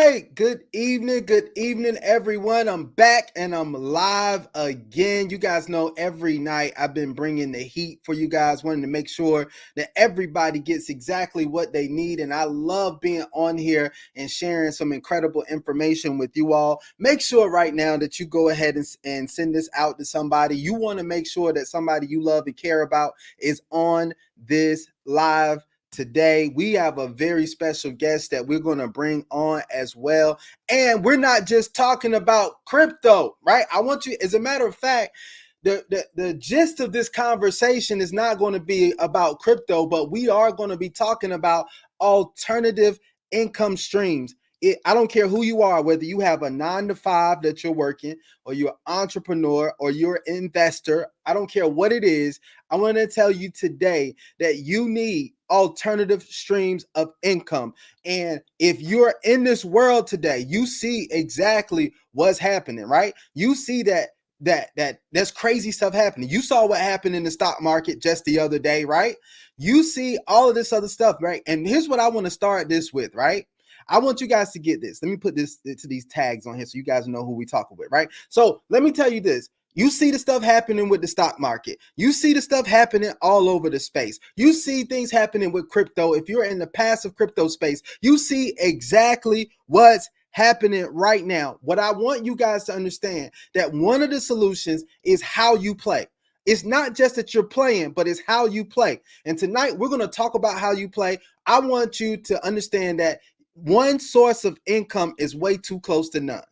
right. Good evening, everyone. I'm back and I'm live again. You guys know every night I've been bringing the heat for you guys, wanting to make sure that everybody gets exactly what they need. And I love being on here and sharing some incredible information with you all. Make sure right now that you go ahead and send this out to somebody. You want to make sure that somebody you love and care about is on this live today. We have a very special guest that we're going to bring on as well. And we're not just talking about crypto, right? I want you, as a matter of fact, the gist of this conversation is not going to be about crypto, but we are going to be talking about alternative income streams. I don't care who you are, whether you have a 9 to 5 that you're working, or you're an entrepreneur, or you're an investor. I don't care what it is. I want to tell you today that you need alternative streams of income. And if you're in this world today, you see exactly what's happening, right? You see that there's crazy stuff happening. You saw what happened in the stock market just the other day, right? You see all of this other stuff, right? And here's what I want to start this with, right? I want you guys to get this. Let me put this to these tags on here so you guys know who we talking with, right? So let me tell you this. You see the stuff happening with the stock market. You see the stuff happening all over the space. You see things happening with crypto. If you're in the passive crypto space, you see exactly what's happening right now. What I want you guys to understand, that one of the solutions is how you play. It's not just that you're playing, but it's how you play. And tonight we're going to talk about how you play. I want you to understand that one source of income is way too close to none.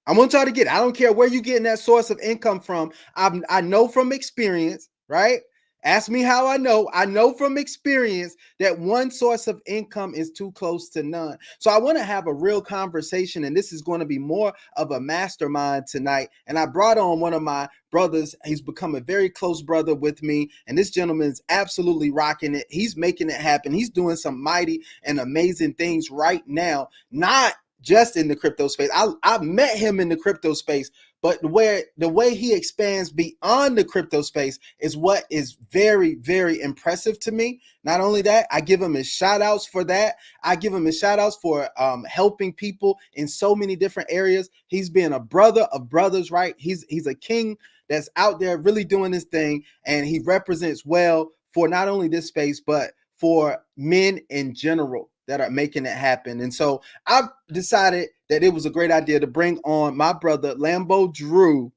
I want y'all to get it. I don't care where you're getting that source of income from. I know from experience, right? Ask me how I know. I know from experience that one source of income is too close to none. So I want to have a real conversation, and this is going to be more of a mastermind tonight. And I brought on one of my brothers. He's become a very close brother with me, and this gentleman is absolutely rocking it. He's making it happen. He's doing some mighty and amazing things right now, not just in the crypto space. I met him in the crypto space, but the way he expands beyond the crypto space is what is very, very impressive to me. Not only that, I give him his shout outs for that. I give him his shout outs for helping people in so many different areas. He's been a brother of brothers, right? He's a king that's out there really doing his thing, and he represents well for not only this space, but for men in general that are making it happen. And so I've decided that it was a great idea to bring on my brother Lambo Drew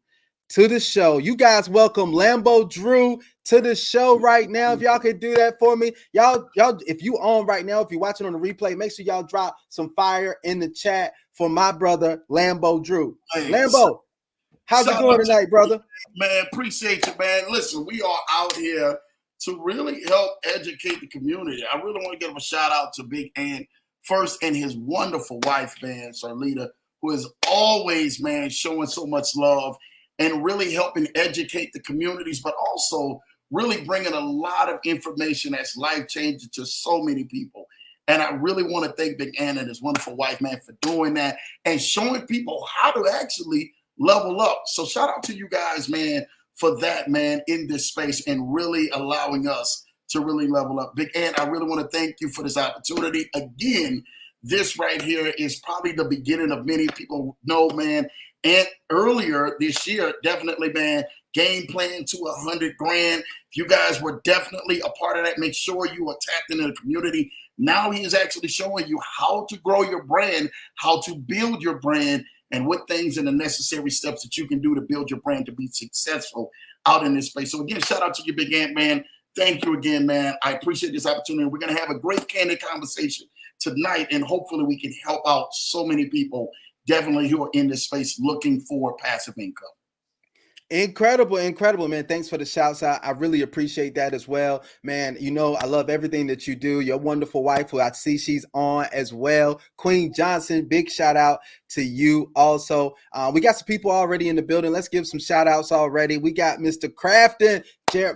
to the show. You guys welcome Lambo Drew to the show right now. If y'all could do that for me, y'all, if you on right now, if you're watching on the replay, make sure y'all drop some fire in the chat for my brother Lambo Drew. Hey, Lambo, how's it going tonight, brother? Man, appreciate you, man. Listen, we are out here to really help educate the community. I really want to give a shout out to Big Ant first and his wonderful wife, man, Sarlita, who is always, man, showing so much love and really helping educate the communities, but also really bringing a lot of information that's life-changing to so many people. And I really want to thank Big Ant and his wonderful wife, man, for doing that and showing people how to actually level up. So shout out to you guys, man, for that, man, in this space and really allowing us to really level up. Big Ant, I really want to thank you for this opportunity. Again, this right here is probably the beginning of many people know, man. And earlier this year, definitely, man, game plan to 100 grand. If you guys were definitely a part of that, make sure you are tapped into the community. Now he is actually showing you how to grow your brand, how to build your brand, and what things and the necessary steps that you can do to build your brand to be successful out in this space. So again, shout out to you, Big Ant, man. Thank you again, man. I appreciate this opportunity. We're going to have a great candid conversation tonight, and hopefully we can help out so many people definitely who are in this space looking for passive income. Incredible, man. Thanks for the shouts out. I really appreciate that as well, man. You know, I love everything that you do. Your wonderful wife, who I see she's on as well, Queen Johnson, big shout out to you also. We got some people already in the building. Let's give some shout outs already. We got Mr. Crafton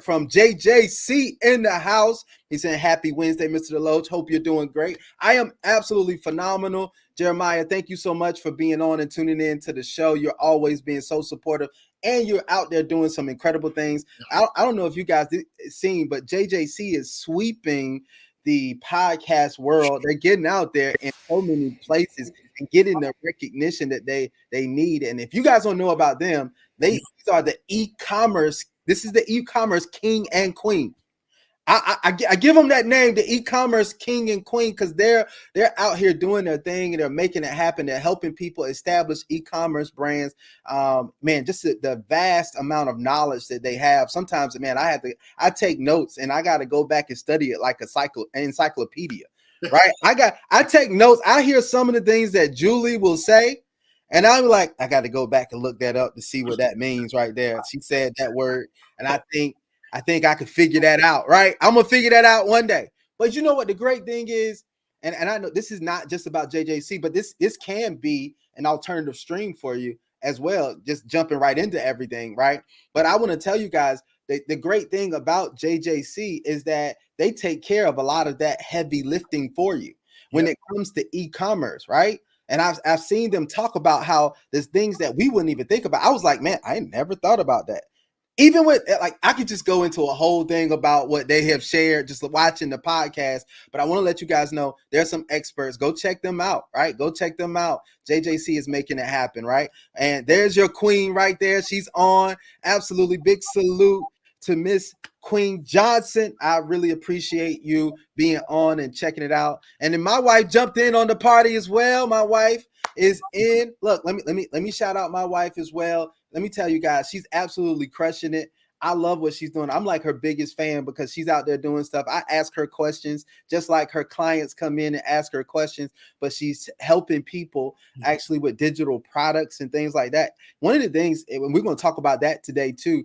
from JJC in the house. He's saying happy Wednesday, Mr. Deloach. Hope you're doing great. I am absolutely phenomenal. Jeremiah, thank you so much for being on and tuning in to the show. You're always being so supportive, and you're out there doing some incredible things. I don't know if you guys seen, but JJC is sweeping the podcast world. They're getting out there in so many places and getting the recognition that they need. And if you guys don't know about them, these are the e-commerce. This is the e-commerce king and queen. I give them that name, the e-commerce king and queen, because they're out here doing their thing and they're making it happen. They're helping people establish e-commerce brands. Man, just the vast amount of knowledge that they have. Sometimes, man, I take notes and I got to go back and study it like an encyclopedia, right? I take notes. I hear some of the things that Julie will say, and I'm like, I got to go back and look that up to see what that means right there. She said that word, and I think I could figure that out, right? I'm gonna figure that out one day. But you know what the great thing is, and I know this is not just about JJC, but this can be an alternative stream for you as well, just jumping right into everything, right? But I want to tell you guys that the great thing about JJC is that they take care of a lot of that heavy lifting for you when it comes to e-commerce, right? And I've seen them talk about how there's things that we wouldn't even think about. I was like, man, I never thought about that. Even with, like, I could just go into a whole thing about what they have shared just watching the podcast, but I want to let you guys know there's some experts. Go check them out, right? Go check them out. JJC is making it happen, right? And there's your queen right there. She's on. Absolutely big salute to Miss Queen Johnson. I really appreciate you being on and checking it out. And then my wife jumped in on the party as well. My wife is in. Look, let me shout out my wife as well. Let me tell you guys, she's absolutely crushing it. I love what she's doing. I'm like her biggest fan because she's out there doing stuff. I ask her questions just like her clients come in and ask her questions, but she's helping people actually with digital products and things like that. One of the things, and we're going to talk about that today too.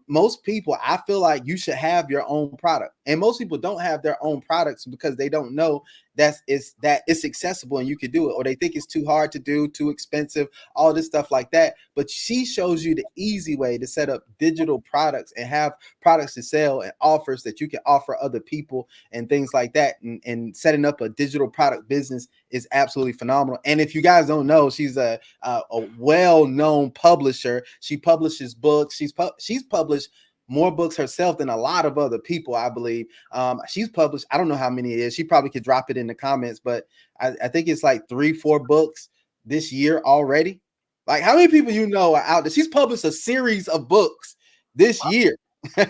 Most people, I feel like you should have your own product, and most people don't have their own products because they don't know that it's accessible and you can do it, or they think it's too hard to do, too expensive, all this stuff like that. But she shows you the easy way to set up digital products and have products to sell and offers that you can offer other people and things like that. And setting up a digital product business is absolutely phenomenal. And if you guys don't know, she's a well-known publisher. She publishes books. She's published more books herself than a lot of other people, I believe. She's published, I don't know how many it is. She probably could drop it in the comments, but I think it's like 3-4 books this year already. Like, how many people you know are out there? She's published a series of books this year.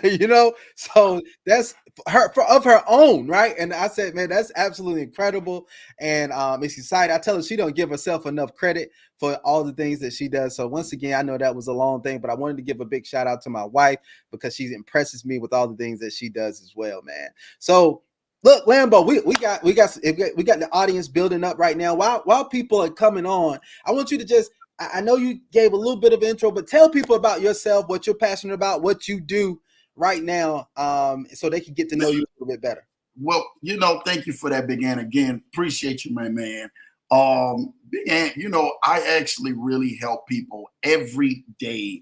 You know, so that's of her own, right? And I said, man, that's absolutely incredible. And it's exciting. I tell her she don't give herself enough credit for all the things that she does. So once again, I know that was a long thing, but I wanted to give a big shout out to my wife because she impresses me with all the things that she does as well, man. So look, Lambo, we got the audience building up right now. While people are coming on, I want you to just, I know you gave a little bit of intro, but tell people about yourself, what you're passionate about, what you do right now, so they can get to know you a little bit better. Well, thank you for that, Big Ant. Again, appreciate you, my man. Big Ant, I actually really help people every day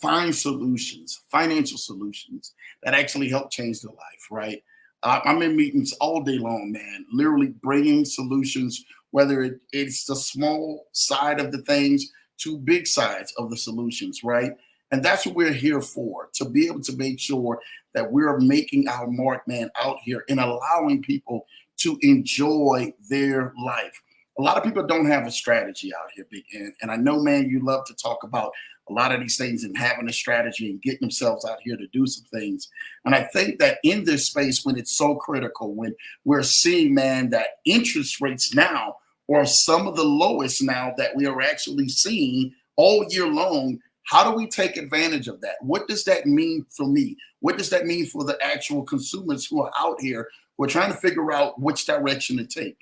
find solutions, financial solutions that actually help change their life, right? I'm in meetings all day long, man, literally bringing solutions, whether it's the small side of the things to big sides of the solutions, right? And that's what we're here for, to be able to make sure that we're making our mark, man, out here and allowing people to enjoy their life. A lot of people don't have a strategy out here, Big N. And I know, man, you love to talk about a lot of these things and having a strategy and getting themselves out here to do some things. And I think that in this space, when it's so critical, when we're seeing, man, that interest rates now are some of the lowest now that we are actually seeing all year long, how do we take advantage of that? What does that mean for me? What does that mean for the actual consumers who are out here who are trying to figure out which direction to take?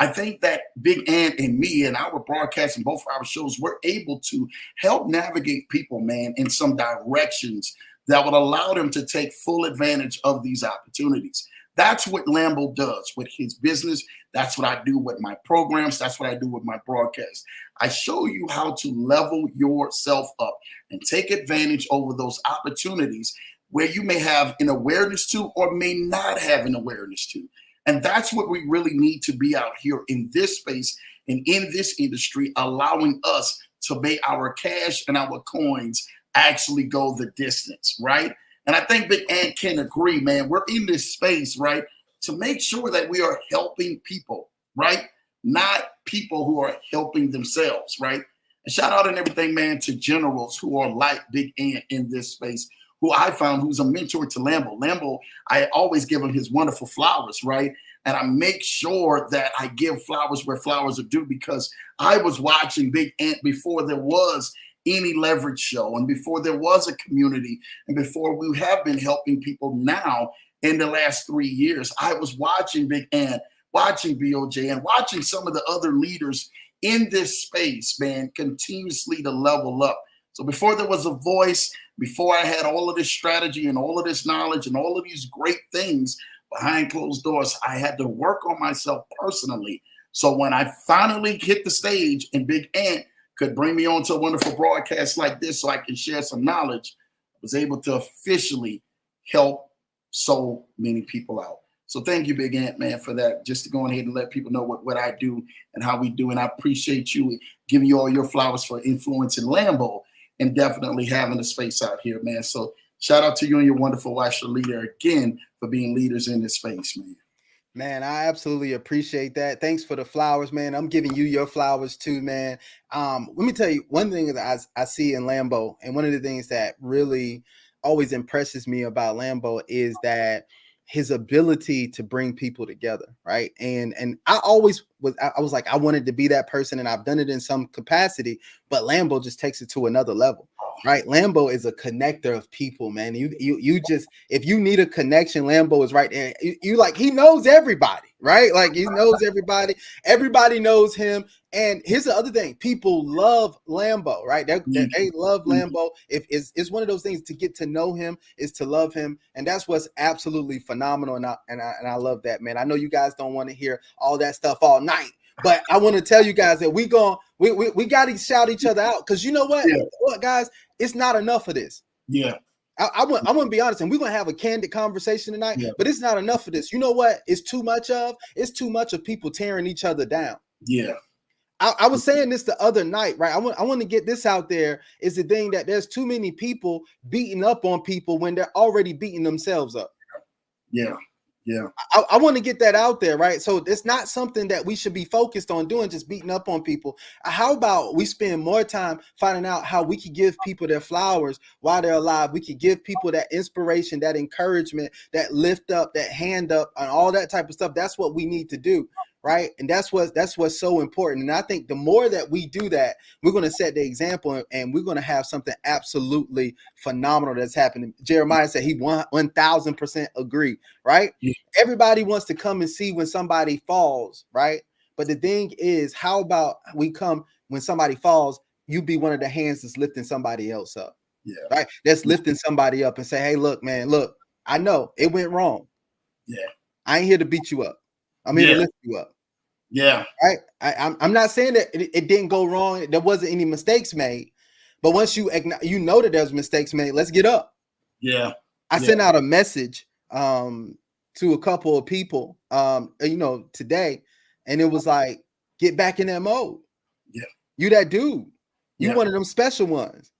I think that Big Ant and me and our broadcast and both our shows, we're able to help navigate people, man, in some directions that would allow them to take full advantage of these opportunities. That's what Lambo does with his business. That's what I do with my programs. That's what I do with my broadcast. I show you how to level yourself up and take advantage over those opportunities where you may have an awareness to or may not have an awareness to. And that's what we really need to be out here in this space and in this industry, allowing us to make our cash and our coins actually go the distance, right? And I think Big Ant can agree, man. We're in this space, right, to make sure that we are helping people, right? Not people who are helping themselves, right? And shout out and everything, man, to generals who are like Big Ant in this space, who I found who's a mentor to Lambo. Lambo, I always give him his wonderful flowers, right? And I make sure that I give flowers where flowers are due, because I was watching Big Ant before there was any leverage show and before there was a community and before we have been helping people now in the last 3 years. I was watching Big Ant, watching BOJ, and watching some of the other leaders in this space, man, continuously to level up. So before there was a voice, before I had all of this strategy and all of this knowledge and all of these great things behind closed doors, I had to work on myself personally. So when I finally hit the stage and Big Ant could bring me on to a wonderful broadcast like this so I can share some knowledge, I was able to officially help so many people out. So thank you, Big Ant, man, for that. Just to go ahead and let people know what I do and how we do. And I appreciate you giving you all your flowers for influencing Lambo and definitely having a space out here, man. So shout out to you and your wonderful wife, Shalita, again, for being leaders in this space, man. Man, I absolutely appreciate that. Thanks for the flowers, man. I'm giving you your flowers too, man. Let me tell you one thing that I see in Lambo, and one of the things that really always impresses me about Lambo is that his ability to bring people together, right? And I always was like, I wanted to be that person, and I've done it in some capacity, but Lambo just takes it to another level. Right, Lambo is a connector of people, man. You just, if you need a connection, Lambo is right there. You like, he knows everybody, right? Like, he knows everybody. Everybody knows him. And here's the other thing: people love Lambo, right? They love Lambo. If it's one of those things, to get to know him is to love him, and that's what's absolutely phenomenal. And I love that, man. I know you guys don't want to hear all that stuff all night, but I want to tell you guys that we got to shout each other out, because you know what? Yeah. What, guys? It's not enough of this. Yeah. I want to be honest, and we're going to have a candid conversation tonight, but it's not enough of this. You know what? It's too much of people tearing each other down. Yeah. I was saying this the other night, right? I want to get this out there, is the thing that there's too many people beating up on people when they're already beating themselves up. Yeah. Yeah. I want to get that out there, right? So it's not something that we should be focused on doing, just beating up on people. How about we spend more time finding out how we can give people their flowers while they're alive? We can give people that inspiration, that encouragement, that lift up, that hand up, and all that type of stuff. That's what we need to do, right? And that's what's so important. And I think the more that we do that, we're going to set the example, and we're going to have something absolutely phenomenal that's happening. Jeremiah said he 1000% agree, right? Yeah. Everybody wants to come and see when somebody falls, right? But the thing is, how about we come when somebody falls, you be one of the hands that's lifting somebody else up, right? That's lifting somebody up and say, hey, look, man, look, I know it went wrong. Yeah. I ain't here to beat you up. I'm here to lift you up. Yeah. Right. I'm not saying that it didn't go wrong. There wasn't any mistakes made. But once you know that there's mistakes made, let's get up. Yeah. I sent out a message to a couple of people, today, and it was like, get back in that mode. Yeah. You that dude. You one of them special ones.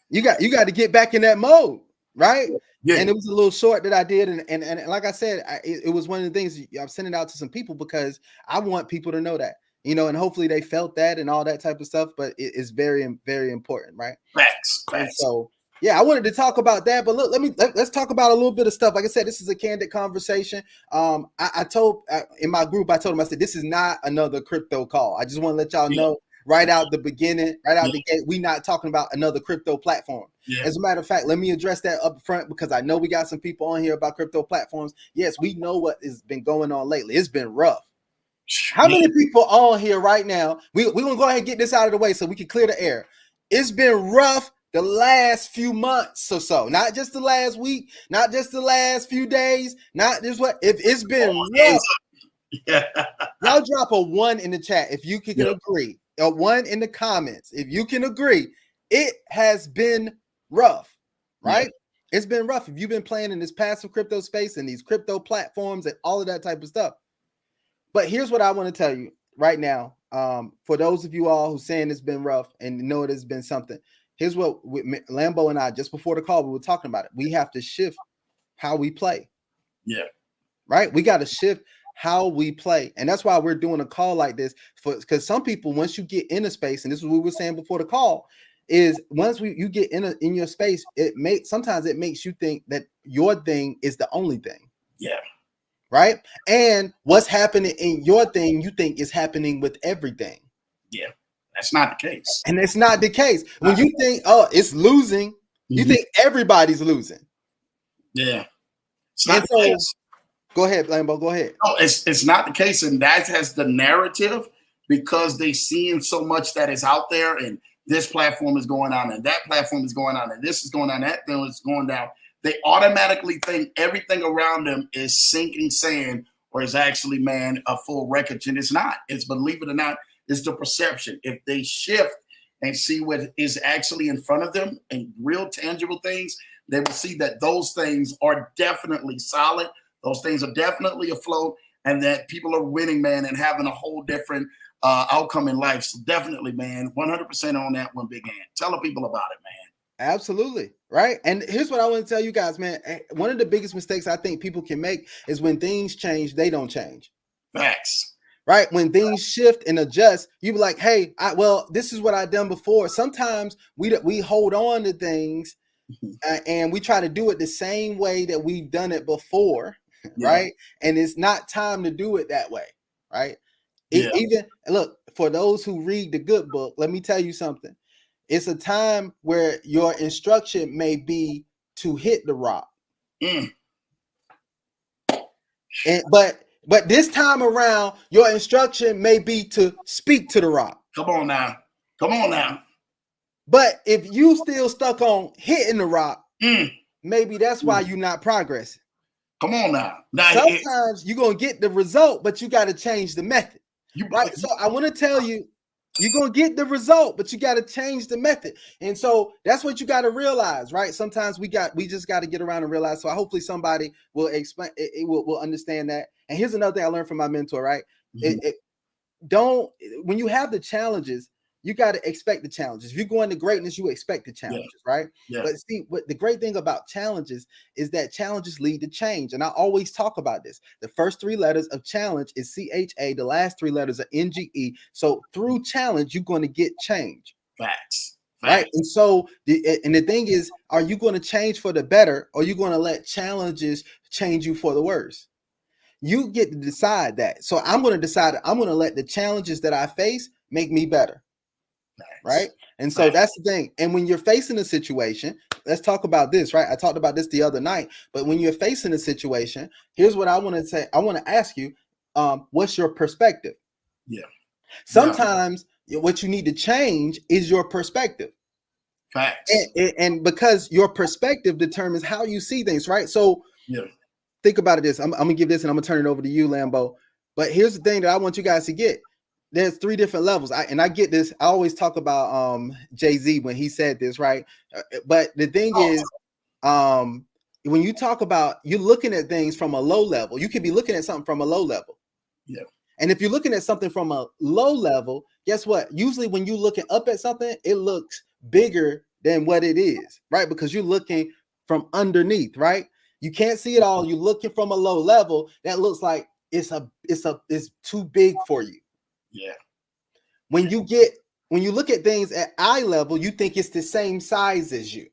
You got to get back in that mode, right? Yeah. And it was a little short that I did, and like I said, it was one of the things I'm sending out to some people, because I want people to know that, and hopefully they felt that and all that type of stuff. But it's very, very important, right? Facts. And so, yeah, I wanted to talk about that, but look, let's talk about a little bit of stuff. Like I said, this is a candid conversation. I told in my group, I told them, I said, this is not another crypto call. I just want to let y'all know right out the beginning, right out the gate, we're not talking about another crypto platform. Yeah. As a matter of fact, let me address that up front, because I know we got some people on here about crypto platforms. Yes, we know what has been going on lately. It's been rough. How many people on here right now? We're going to go ahead and get this out of the way so we can clear the air. It's been rough the last few months or so, not just the last week, not just the last few days, not just if it's been rough. Y'all drop a 1 in the chat if you can agree. A 1 in the comments if you can agree. It has been rough, right? It's been rough if you've been playing in this passive crypto space and these crypto platforms and all of that type of stuff. But here's what I want to tell you right now. For those of you all who saying it's been rough and know it has been something, here's what Lambo and I, just before the call, we were talking about it. We have to shift how we play. Yeah. right? We got to shift how we play. And that's why we're doing a call like this, for because some people, once you get in a space, and this is what we were saying before the call, is once you get in your space, sometimes it makes you think that your thing is the only thing. Yeah. Right. And what's happening in your thing, you think is happening with everything. Yeah. That's not the case. And it's not the case. When you think, oh, it's losing, you think everybody's losing. Yeah. It's not the case. Go ahead, Lambo. Go ahead. No, it's not the case. And that has the narrative because they seeing so much that is out there, and this platform is going on, and that platform is going on, and this is going on, that thing is going down. They automatically think everything around them is sinking sand or is actually, man, a full wreckage. And it's not. It's, believe it or not, it's the perception. If they shift and see what is actually in front of them and real tangible things, they will see that those things are definitely solid. Those things are definitely afloat, and that people are winning, man, and having a whole different outcome in life. So definitely, man, 100% on that one, Big Ant. Tell the people about it, man. Absolutely. Right. And here's what I want to tell you guys, man. One of the biggest mistakes I think people can make is when things change, they don't change. Facts. Right. When things shift and adjust, you be like, hey, well, this is what I've done before. Sometimes we hold on to things and we try to do it the same way that we've done it before. Yeah. Right. And it's not time to do it that way. Right. Yeah. Even look, for those who read the good book, let me tell you something. It's a time where your instruction may be to hit the rock. But this time around, your instruction may be to speak to the rock. Come on now. Come on now. But if you still stuck on hitting the rock, maybe that's why you're not progressing. Come on now. Sometimes you're going to get the result, but you got to change the method. Right? So I want to tell you, you're going to get the result, but you got to change the method. And so that's what you got to realize, right? Sometimes we just got to get around and realize. So hopefully somebody will explain, will understand that. And here's another thing I learned from my mentor, right? When you have the challenges, you got to expect the challenges. If you go into greatness, you expect the challenges, right? Yeah. But see, what the great thing about challenges is that challenges lead to change. And I always talk about this. The first three letters of challenge is CHA. The last three letters are NGE. So through challenge, you're going to get change. Facts. Right. And so the thing is, are you going to change for the better, or are you going to let challenges change you for the worse? You get to decide that. So I'm going to decide I'm going to let the challenges that I face make me better. Right. And so that's the thing. And when you're facing a situation, let's talk about this, right? I talked about this the other night, but when you're facing a situation, here's what I want to say. I want to ask you, what's your perspective? Yeah. Sometimes what you need to change is your perspective. Facts. And because your perspective determines how you see things, right? So think about it this. I'm going to give this and I'm going to turn it over to you, Lambo. But here's the thing that I want you guys to get. There's three different levels. I get this. I always talk about Jay-Z when he said this, right? But the thing is, when you talk about, you're looking at things from a low level. You could be looking at something from a low level. Yeah. And if you're looking at something from a low level, guess what? Usually when you're looking up at something, it looks bigger than what it is, right? Because you're looking from underneath, right? You can't see it all. You're looking from a low level. That looks like it's too big for you. Yeah. When you look at things at eye level, you think it's the same size as you.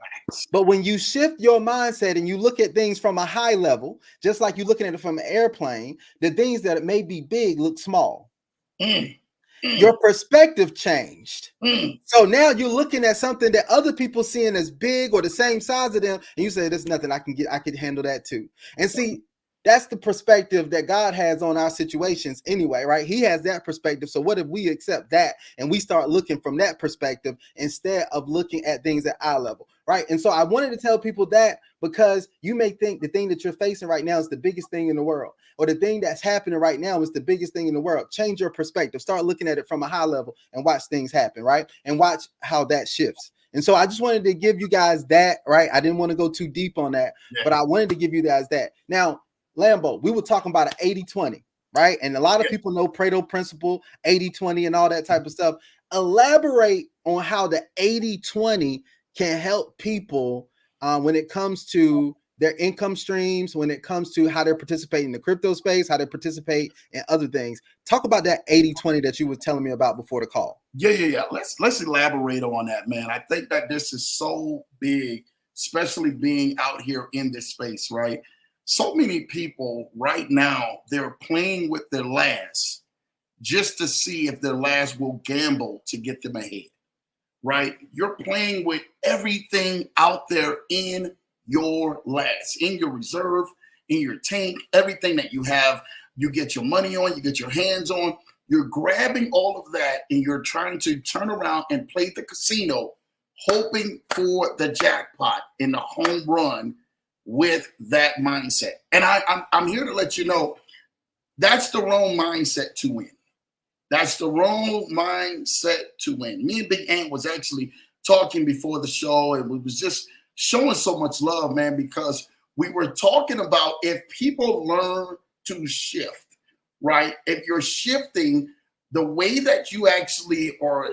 Right. But when you shift your mindset and you look at things from a high level, just like you're looking at it from an airplane, the things that may be big look small. Your perspective changed. So now you're looking at something that other people seeing as big or the same size of them, and you say, there's nothing I can handle that too. And see, that's the perspective that God has on our situations anyway, right? He has that perspective. So what if we accept that and we start looking from that perspective instead of looking at things at eye level, right? And so I wanted to tell people that because you may think the thing that you're facing right now is the biggest thing in the world, or the thing that's happening right now is the biggest thing in the world. Change your perspective. Start looking at it from a high level and watch things happen, right? And watch how that shifts. And so I just wanted to give you guys that, right? I didn't want to go too deep on that, but I wanted to give you guys that. Now, Lambo, we were talking about an 80-20, right? And a lot of people know Pareto principle, 80-20 and all that type of stuff. Elaborate on how the 80-20 can help people when it comes to their income streams when it comes to how they're participating in the crypto space, how they participate in other things. Talk about that 80-20 that you were telling me about before the call. Yeah. Let's elaborate on that, man. I think that this is so big, especially being out here in this space, right? So many people right now, they're playing with their last just to see if their last will gamble to get them ahead, right? You're playing with everything out there in your last, in your reserve, in your tank, everything that you have, you get your money on, you get your hands on. You're grabbing all of that and you're trying to turn around and play the casino, hoping for the jackpot in the home run with that mindset. And I'm here to let you know that's the wrong mindset to win. That's the wrong mindset to win. Me and Big Ant was actually talking before the show, and we was just showing so much love, man, because we were talking about if people learn to shift, right? If you're shifting the way that you actually are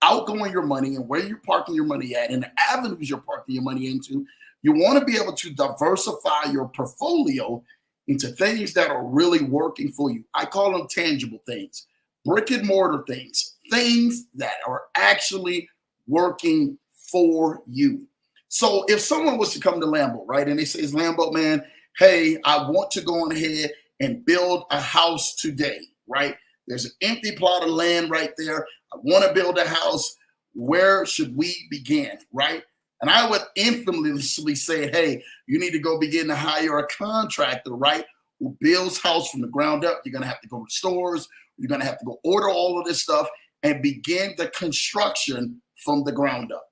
outgoing your money and where you're parking your money at and the avenues you're parking your money into, you want to be able to diversify your portfolio into things that are really working for you. I call them tangible things, brick and mortar things, things that are actually working for you. So if someone was to come to Lambo, right, and they say, Lambo, man, hey, I want to go on ahead and build a house today, right? There's an empty plot of land right there. I want to build a house. Where should we begin, right? And I would infamously say, hey, you need to go begin to hire a contractor, right, who builds house from the ground up. You're going to have to go to stores. You're going to have to go order all of this stuff and begin the construction from the ground up.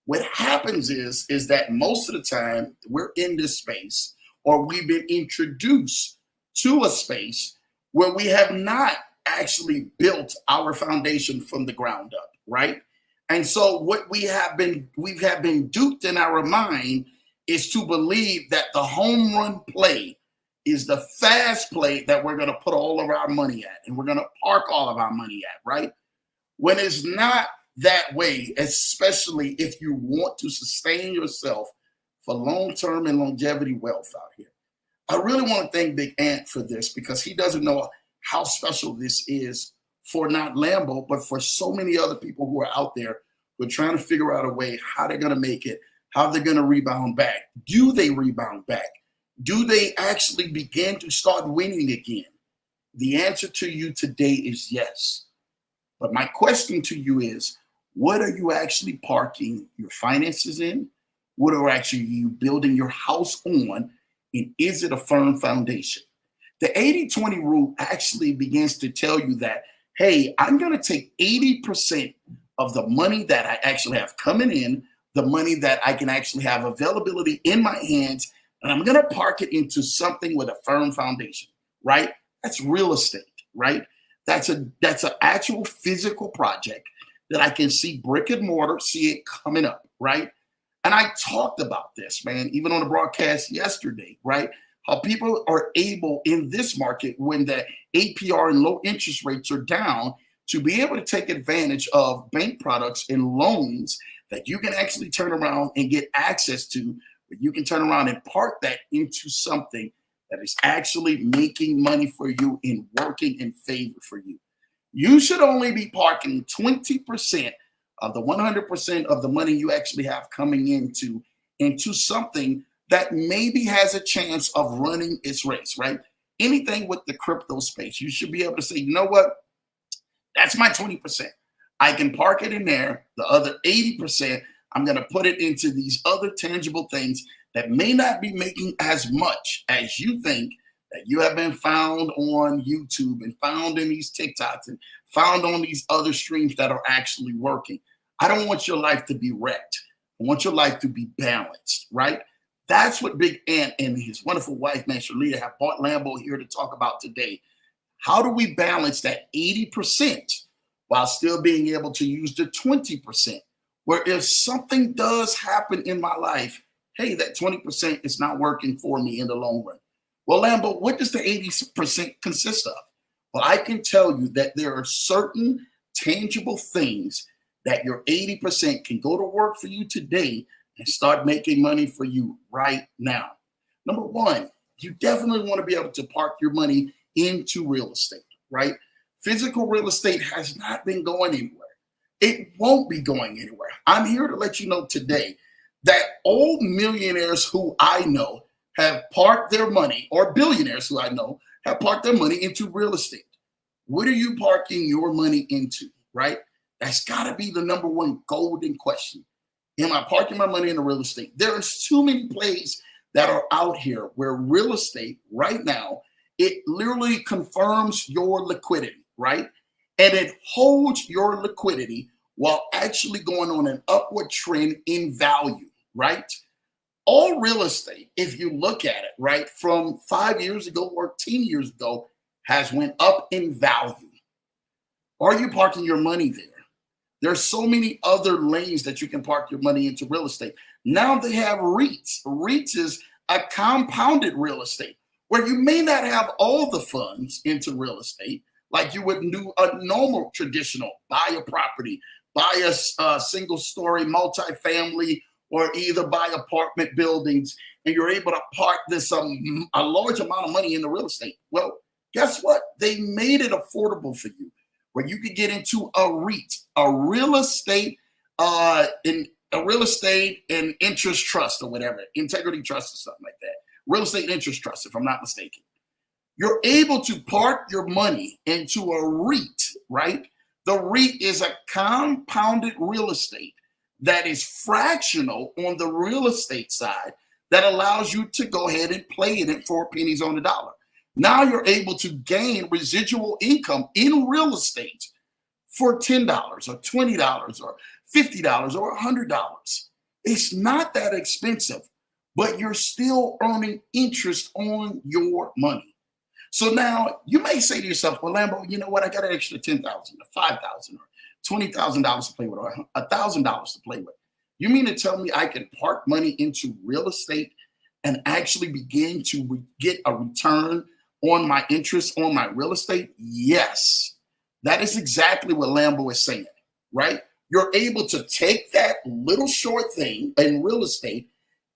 What happens is that most of the time we're in this space or we've been introduced to a space where we have not actually built our foundation from the ground up, right? And so what we have been duped in our mind is to believe that the home run play is the fast play that we're going to put all of our money at and we're going to park all of our money at, right? When it's not that way, especially if you want to sustain yourself for long-term and longevity wealth out here. I really want to thank Big Ant for this because he doesn't know how special this is for not Lambo, but for so many other people who are out there who are trying to figure out a way how they're going to make it, how they're going to rebound back. Do they rebound back? Do they actually begin to start winning again? The answer to you today is yes. But my question to you is, what are you actually parking your finances in? What are actually you building your house on? And is it a firm foundation? The 80-20 rule actually begins to tell you that, hey, I'm going to take 80% of the money that I actually have coming in, the money that I can actually have availability in my hands, and I'm going to park it into something with a firm foundation, right? That's real estate, right? That's an actual physical project that I can see brick and mortar, see it coming up, right? And I talked about this, man, even on the broadcast yesterday, right? How people are able in this market when the APR and low interest rates are down to be able to take advantage of bank products and loans that you can actually turn around and get access to, but you can turn around and park that into something that is actually making money for you and working in favor for you. You should only be parking 20% of the 100% of the money you actually have coming into something that maybe has a chance of running its race, right? Anything with the crypto space, you should be able to say, you know what? That's my 20%. I can park it in there. The other 80%, I'm going to put it into these other tangible things that may not be making as much as you think, that you have been found on YouTube and found in these TikToks and found on these other streams that are actually working. I don't want your life to be wrecked. I want your life to be balanced, right? That's what Big Ant and his wonderful wife, man, Shalita, have bought Lambo here to talk about today. How do we balance that 80% while still being able to use the 20%? Where if something does happen in my life, hey, that 20% is not working for me in the long run. Well, Lambo, what does the 80% consist of? Well, I can tell you that there are certain tangible things that your 80% can go to work for you today and start making money for you right now. Number one, you definitely want to be able to park your money into real estate, right? Physical real estate has not been going anywhere. It won't be going anywhere. I'm here to let you know today that all millionaires who I know have parked their money, or billionaires who I know have parked their money into real estate. What are you parking your money into, right? That's got to be the number one golden question. Am I parking my money into real estate? There is too many plays that are out here where real estate right now, it literally confirms your liquidity, right? And it holds your liquidity while actually going on an upward trend in value, right? All real estate, if you look at it, right, from 5 years ago or 10 years ago, has went up in value. Are you parking your money there? There's so many other lanes that you can park your money into real estate. Now they have REITs. REITs is a compounded real estate where you may not have all the funds into real estate like you would do a normal traditional buy a property, buy a single story multifamily, or either buy apartment buildings, and you're able to park this a large amount of money into real estate. Well, guess what? They made it affordable for you, where you could get into a REIT, a real estate and interest trust or whatever, integrity trust or something like that. Real estate interest trust, if I'm not mistaken. You're able to park your money into a REIT, right? The REIT is a compounded real estate that is fractional on the real estate side that allows you to go ahead and play in it for pennies on the dollar. Now you're able to gain residual income in real estate for $10 or $20 or $50 or $100. It's not that expensive, but you're still earning interest on your money. So now you may say to yourself, well, Lambo, you know what? I got an extra $10,000 or $5,000 or $20,000 to play with, or $1,000 to play with. You mean to tell me I can park money into real estate and actually begin to get a return on my interest on my real estate? Yes. That is exactly what Lambo is saying, right? You're able to take that little short thing in real estate,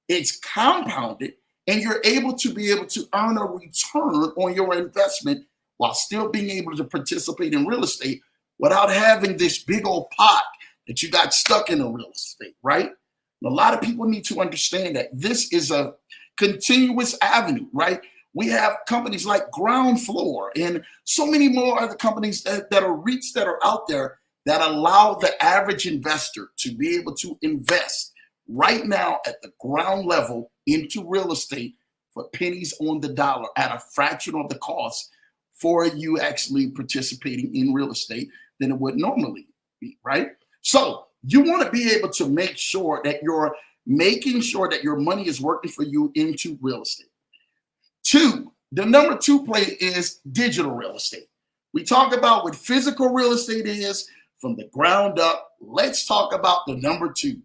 it's compounded, and you're able to earn a return on your investment while still being able to participate in real estate without having this big old pot that you got stuck in the real estate, right? And a lot of people need to understand that this is a continuous avenue, right? We have companies like Ground Floor and so many more other companies that are REITs that are out there that allow the average investor to be able to invest right now at the ground level into real estate for pennies on the dollar at a fraction of the cost for you actually participating in real estate than it would normally be, right? So you want to be able to make sure that you're making sure that your money is working for you into real estate. Two, the number two play is digital real estate. We talk about what physical real estate is from the ground up. Let's talk about the number two,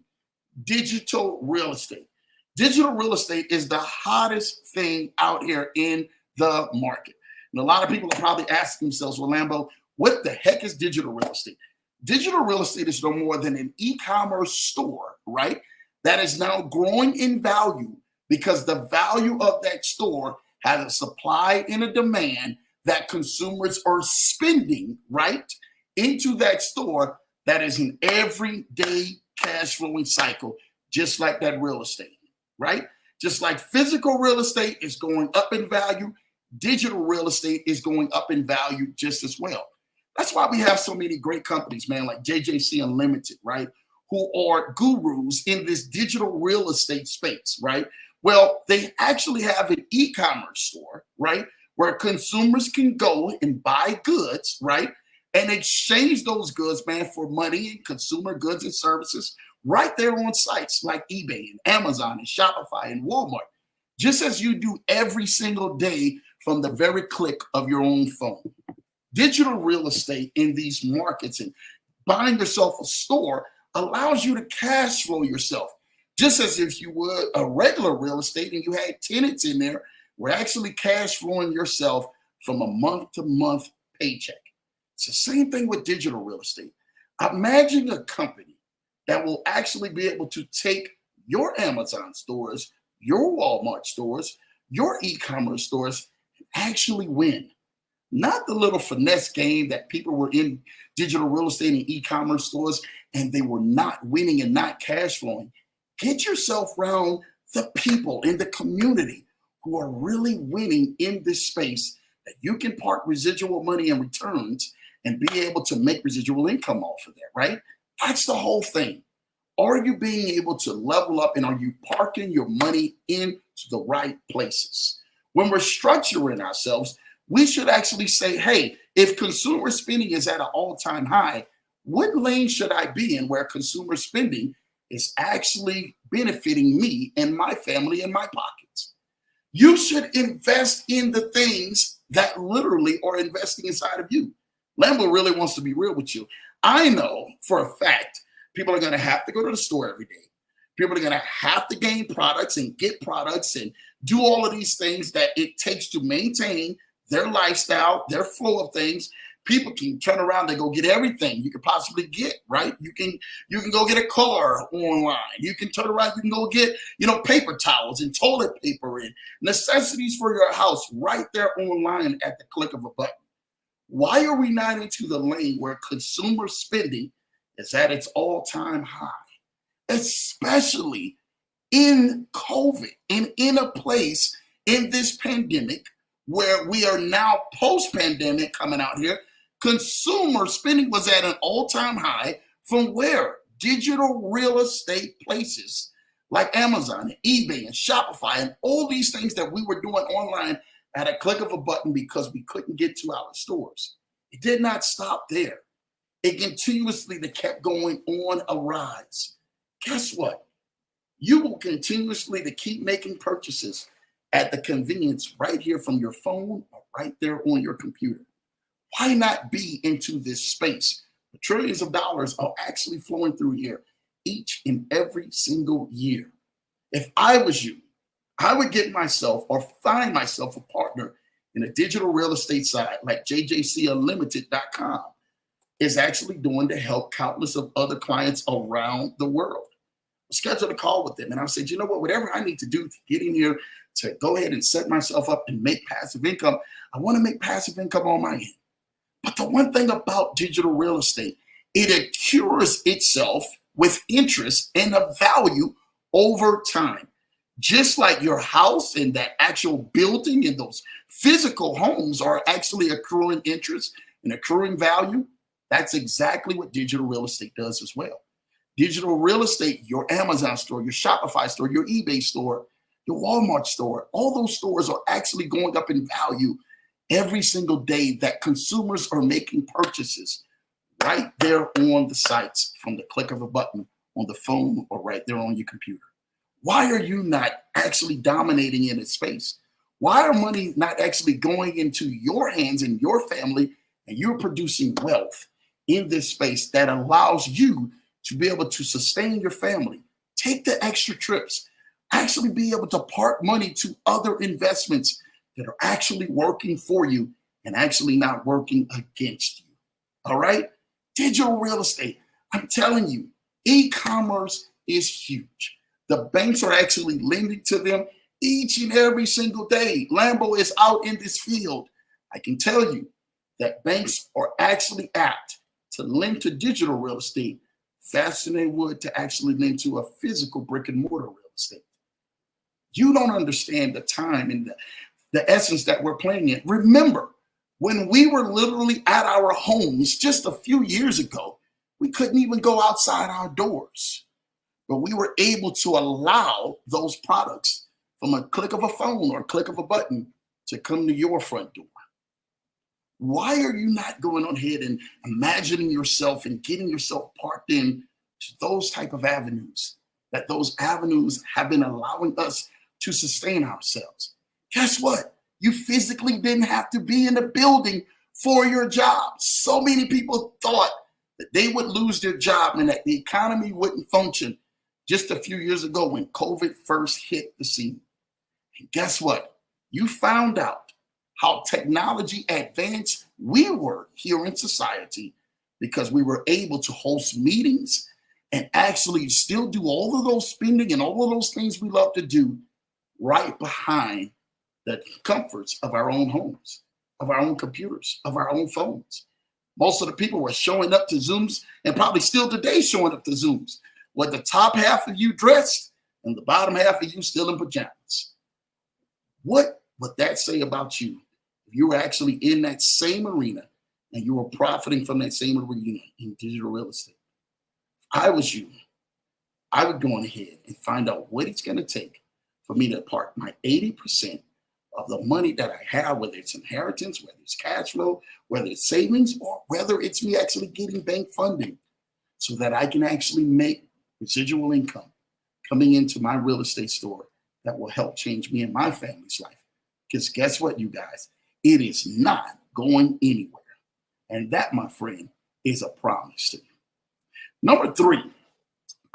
digital real estate. Digital real estate is the hottest thing out here in the market. And a lot of people are probably asking themselves, well, Lambo, what the heck is digital real estate? Digital real estate is no more than an e-commerce store, right? That is now growing in value because the value of that store has a supply and a demand that consumers are spending, right, into that store that is an everyday cash flowing cycle, just like that real estate, right? Just like physical real estate is going up in value, digital real estate is going up in value just as well. That's why we have so many great companies, man, like JJC Unlimited, right, who are gurus in this digital real estate space, right? Well, they actually have an e-commerce store, right, where consumers can go and buy goods, right, and exchange those goods, man, for money and consumer goods and services right there on sites like eBay and Amazon and Shopify and Walmart, just as you do every single day from the very click of your own phone. Digital real estate in these markets and buying yourself a store allows you to cash flow yourself, just as if you would a regular real estate and you had tenants in there. We're actually cash flowing yourself from a month-to-month paycheck. It's the same thing with digital real estate. Imagine a company that will actually be able to take your Amazon stores, your Walmart stores, your e-commerce stores actually win. Not the little finesse game that people were in digital real estate and e-commerce stores and they were not winning and not cash flowing. Get yourself around the people in the community who are really winning in this space that you can park residual money and returns and be able to make residual income off of that, right? That's the whole thing. Are you being able to level up and are you parking your money into the right places? When we're structuring ourselves, we should actually say, hey, if consumer spending is at an all-time high, what lane should I be in where consumer spending is actually benefiting me and my family and my pockets? You should invest in the things that literally are investing inside of you. Lambo really wants to be real with you. I know for a fact people are going to have to go to the store every day. People are going to have to gain products and get products and do all of these things that it takes to maintain their lifestyle, their flow of things. People can turn around and go get everything you could possibly get, right? You can go get a car online. You can turn around, you can go get, paper towels and toilet paper and necessities for your house right there online at the click of a button. Why are we not into the lane where consumer spending is at its all-time high, especially in COVID and in a place in this pandemic where we are now post-pandemic coming out here? Consumer spending was at an all-time high from where? Digital real estate places like Amazon and eBay and Shopify and all these things that we were doing online at a click of a button because we couldn't get to our stores. It did not stop there. It continuously kept going on a rise. Guess what? You will continuously to keep making purchases at the convenience right here from your phone or right there on your computer. Why not be into this space? The trillions of dollars are actually flowing through here each and every single year. If I was you, I would get myself or find myself a partner in a digital real estate site like jjcunlimited.com is actually doing to help countless of other clients around the world. I scheduled a call with them and I said, you know what, whatever I need to do to get in here to go ahead and set myself up and make passive income, I want to make passive income on my end. But the one thing about digital real estate, it accrues itself with interest and a value over time. Just like your house and that actual building and those physical homes are actually accruing interest and accruing value, that's exactly what digital real estate does as well. Digital real estate, your Amazon store, your Shopify store, your eBay store, your Walmart store, all those stores are actually going up in value every single day that consumers are making purchases right there on the sites from the click of a button on the phone or right there on your computer. Why are you not actually dominating in its space? Why are money not actually going into your hands and your family and you're producing wealth in this space that allows you to be able to sustain your family, take the extra trips, actually be able to park money to other investments that are actually working for you and actually not working against you. All right? Digital real estate, I'm telling you, e-commerce is huge. The banks are actually lending to them each and every single day. Lambo is out in this field. I can tell you that banks are actually apt to lend to digital real estate faster than they would to actually lend to a physical brick and mortar real estate. You don't understand the time and the essence that we're playing in. Remember, when we were literally at our homes just a few years ago, we couldn't even go outside our doors. But we were able to allow those products from a click of a phone or a click of a button to come to your front door. Why are you not going on ahead and imagining yourself and getting yourself parked in to those type of avenues? That those avenues have been allowing us to sustain ourselves. Guess what? You physically didn't have to be in the building for your job. So many people thought that they would lose their job and that the economy wouldn't function just a few years ago when COVID first hit the scene. And guess what? You found out how technology advanced we were here in society because we were able to host meetings and actually still do all of those spending and all of those things we love to do right behind the comforts of our own homes, of our own computers, of our own phones. Most of the people were showing up to Zooms and probably still today showing up to Zooms with the top half of you dressed and the bottom half of you still in pajamas. What would that say about you if you were actually in that same arena and you were profiting from that same arena in digital real estate? If I was you, I would go on ahead and find out what it's going to take for me to park my 80% of the money that I have, whether it's inheritance, whether it's cash flow, whether it's savings, or whether it's me actually getting bank funding so that I can actually make residual income coming into my real estate store that will help change me and my family's life. Because guess what, you guys? It is not going anywhere. And that, my friend, is a promise to you. Number 3,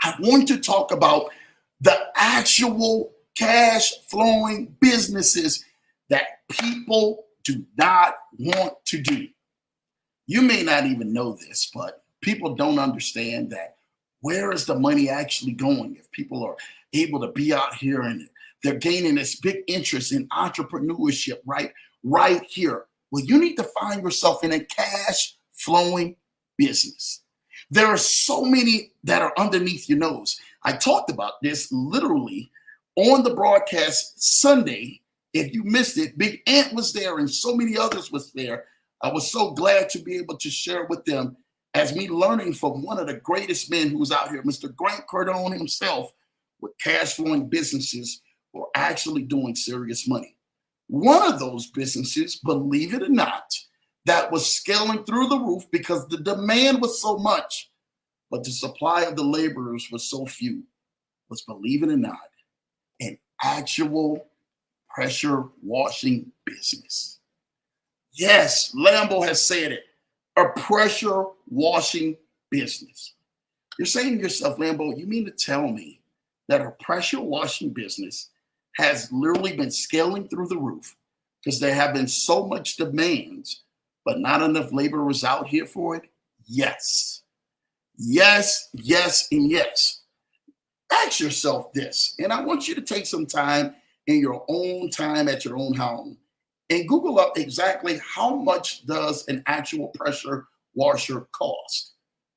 I want to talk about the actual cash flowing businesses that people do not want to do. You may not even know this, but people don't understand that where is the money actually going if people are able to be out here and they're gaining this big interest in entrepreneurship right here. Well, you need to find yourself in a cash flowing business. There are so many that are underneath your nose. I talked about this literally on the broadcast Sunday. If you missed it, Big Ant was there and so many others was there. I was so glad to be able to share with them as me learning from one of the greatest men who was out here, Mr. Grant Cardone himself, with cash flowing businesses who are actually doing serious money. One of those businesses, believe it or not, that was scaling through the roof because the demand was so much, but the supply of the laborers was so few, was, believe it or not, an actual pressure washing business. Yes, Lambo has said it, a pressure washing business. You're saying to yourself, Lambo, you mean to tell me that a pressure washing business has literally been scaling through the roof because there have been so much demand, but not enough laborers out here for it? Yes. Yes, yes, and yes. Ask yourself this, and I want you to take some time in your own time at your own home and Google up exactly how much does an actual pressure washer cost.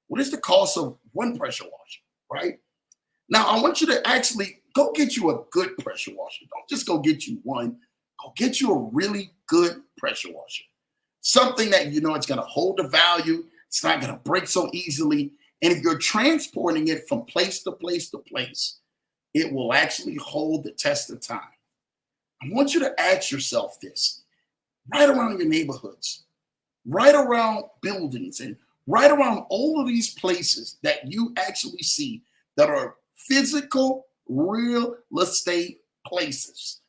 What is the cost of one pressure washer, right? Now, I want you to actually go get you a good pressure washer. Don't just go get you one. Go get you a really good pressure washer. Something that you know it's going to hold the value. It's not going to break so easily. And if you're transporting it from place to place to place, it will actually hold the test of time. I want you to ask yourself this right around your neighborhoods, right around buildings, and right around all of these places that you actually see that are physical real estate places.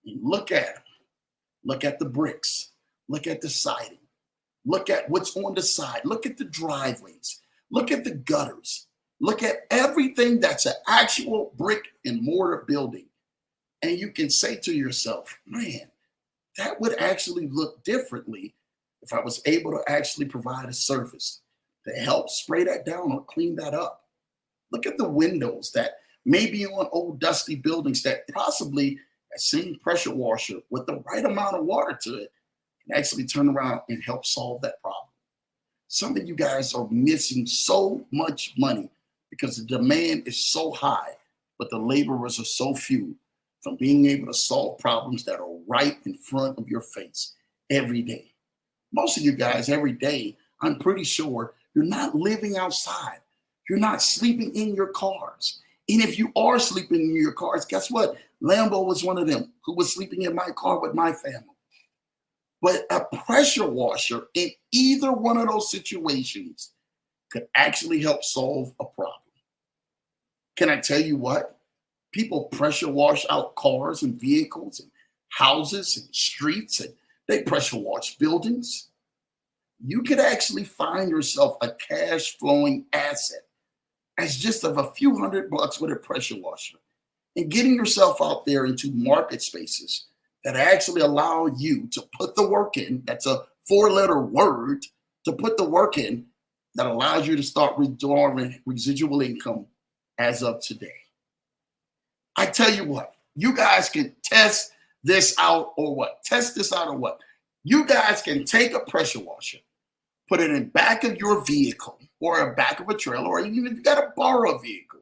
You look at them, look at the bricks, look at the siding, look at what's on the side, look at the driveways, look at the gutters, look at everything that's an actual brick and mortar building. And you can say to yourself, man, that would actually look differently if I was able to actually provide a service to help spray that down or clean that up. Look at the windows that may be on old dusty buildings that possibly a same pressure washer with the right amount of water to it can actually turn around and help solve that problem. Some of you guys are missing so much money because the demand is so high, but the laborers are so few from being able to solve problems that are right in front of your face every day. Most of you guys every day, I'm pretty sure you're not living outside. You're not sleeping in your cars. And if you are sleeping in your cars, guess what? Lambo was one of them who was sleeping in my car with my family. But a pressure washer in either one of those situations could actually help solve a problem. Can I tell you what? People pressure wash out cars and vehicles and houses and streets, and they pressure wash buildings. You could actually find yourself a cash flowing asset as just of a few $100 with a pressure washer and getting yourself out there into market spaces that actually allow you to put the work in. That's a 4-letter word, to put the work in that allows you to start withdrawing residual income as of today. I tell you what, you guys can test this out or what? Test this out or what? You guys can take a pressure washer, put it in back of your vehicle or a back of a trailer, or even if you got to borrow a vehicle,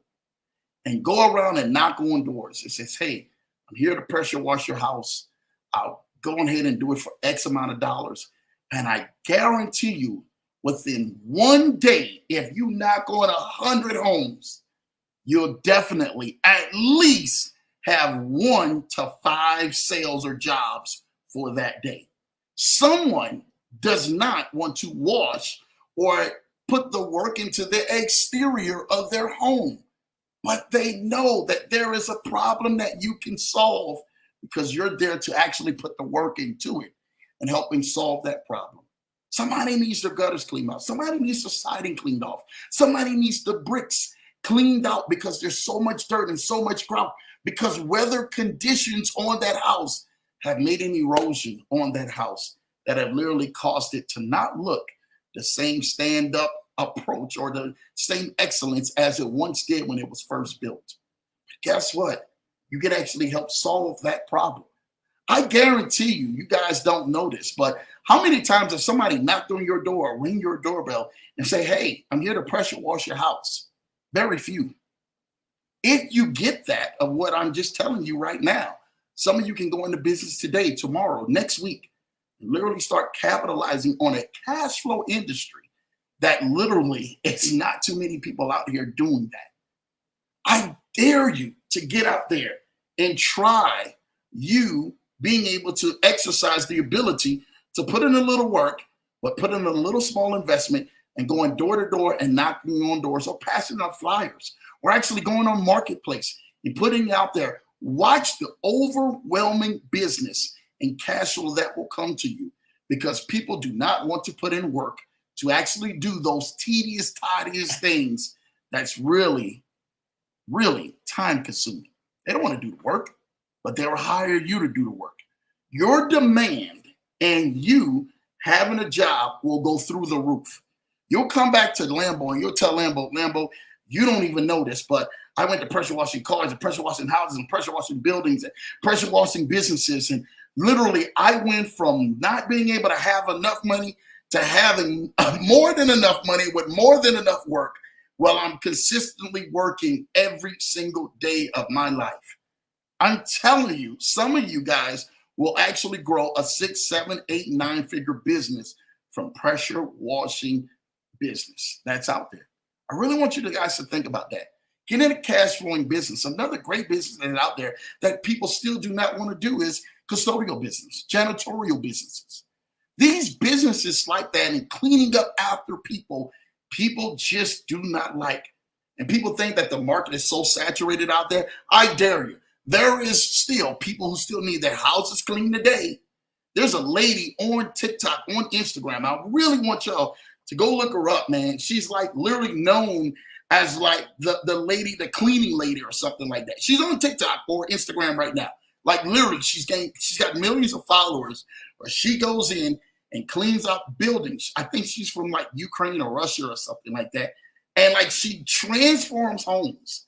and go around and knock on doors. It says, hey, I'm here to pressure wash your house. I'll go ahead and do it for X amount of dollars. And I guarantee you, within one day, if you knock on 100 homes, you'll definitely at least have 1 to 5 sales or jobs for that day. Someone does not want to wash or put the work into the exterior of their home, but they know that there is a problem that you can solve because you're there to actually put the work into it and helping solve that problem. Somebody needs their gutters cleaned out. Somebody needs the siding cleaned off. Somebody needs the bricks cleaned out because there's so much dirt and so much grout because weather conditions on that house have made an erosion on that house that have literally caused it to not look the same stand-up approach or the same excellence as it once did when it was first built. But guess what? You can actually help solve that problem. I guarantee you, you guys don't know this, but how many times has somebody knocked on your door, ring your doorbell, and say, hey, I'm here to pressure wash your house? Very few. If you get that of what I'm just telling you right now, some of you can go into business today, tomorrow, next week, and literally start capitalizing on a cash flow industry that literally it's not too many people out here doing that. I dare you to get out there and try you being able to exercise the ability to put in a little work, but put in a little small investment and going door to door and knocking on doors or passing out flyers or actually going on Marketplace and putting out there. Watch the overwhelming business and cash flow that will come to you because people do not want to put in work to actually do those tedious things that's really, really time consuming. They don't want to do the work, but they'll hire you to do the work. Your demand and you having a job will go through the roof. You'll come back to Lambo and you'll tell Lambo, you don't even know this, but I went to pressure washing cars and pressure washing houses and pressure washing buildings and pressure washing businesses. And literally, I went from not being able to have enough money to having more than enough money with more than enough work while I'm consistently working every single day of my life. I'm telling you, some of you guys will actually grow a 6, 7, 8, 9-figure business from pressure washing business that's out there. I really want you guys to think about that. Get in a cash flowing business. Another great business that's out there that people still do not want to do is custodial business, janitorial businesses. These businesses like that and cleaning up after people just do not like. And people think that the market is so saturated out there. I dare you. There is still people who still need their houses cleaned today. There's a lady on TikTok, on Instagram. I really want y'all to go look her up, man. She's like literally known as like the lady, the cleaning lady or something like that. She's on TikTok or Instagram right now. Like literally, she's got millions of followers where she goes in and cleans up buildings. I think she's from like Ukraine or Russia or something like that. And like she transforms homes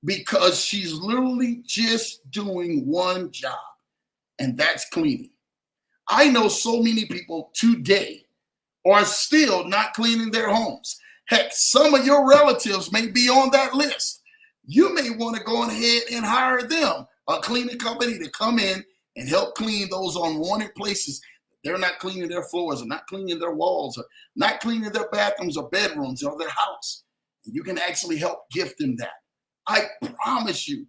because she's literally just doing one job, and that's cleaning. I know so many people today are still not cleaning their homes. Heck, some of your relatives may be on that list. You may want to go ahead and hire them, a cleaning company, to come in and help clean those unwanted places. They're not cleaning their floors or not cleaning their walls or not cleaning their bathrooms or bedrooms or their house. You can actually help gift them that. I promise you,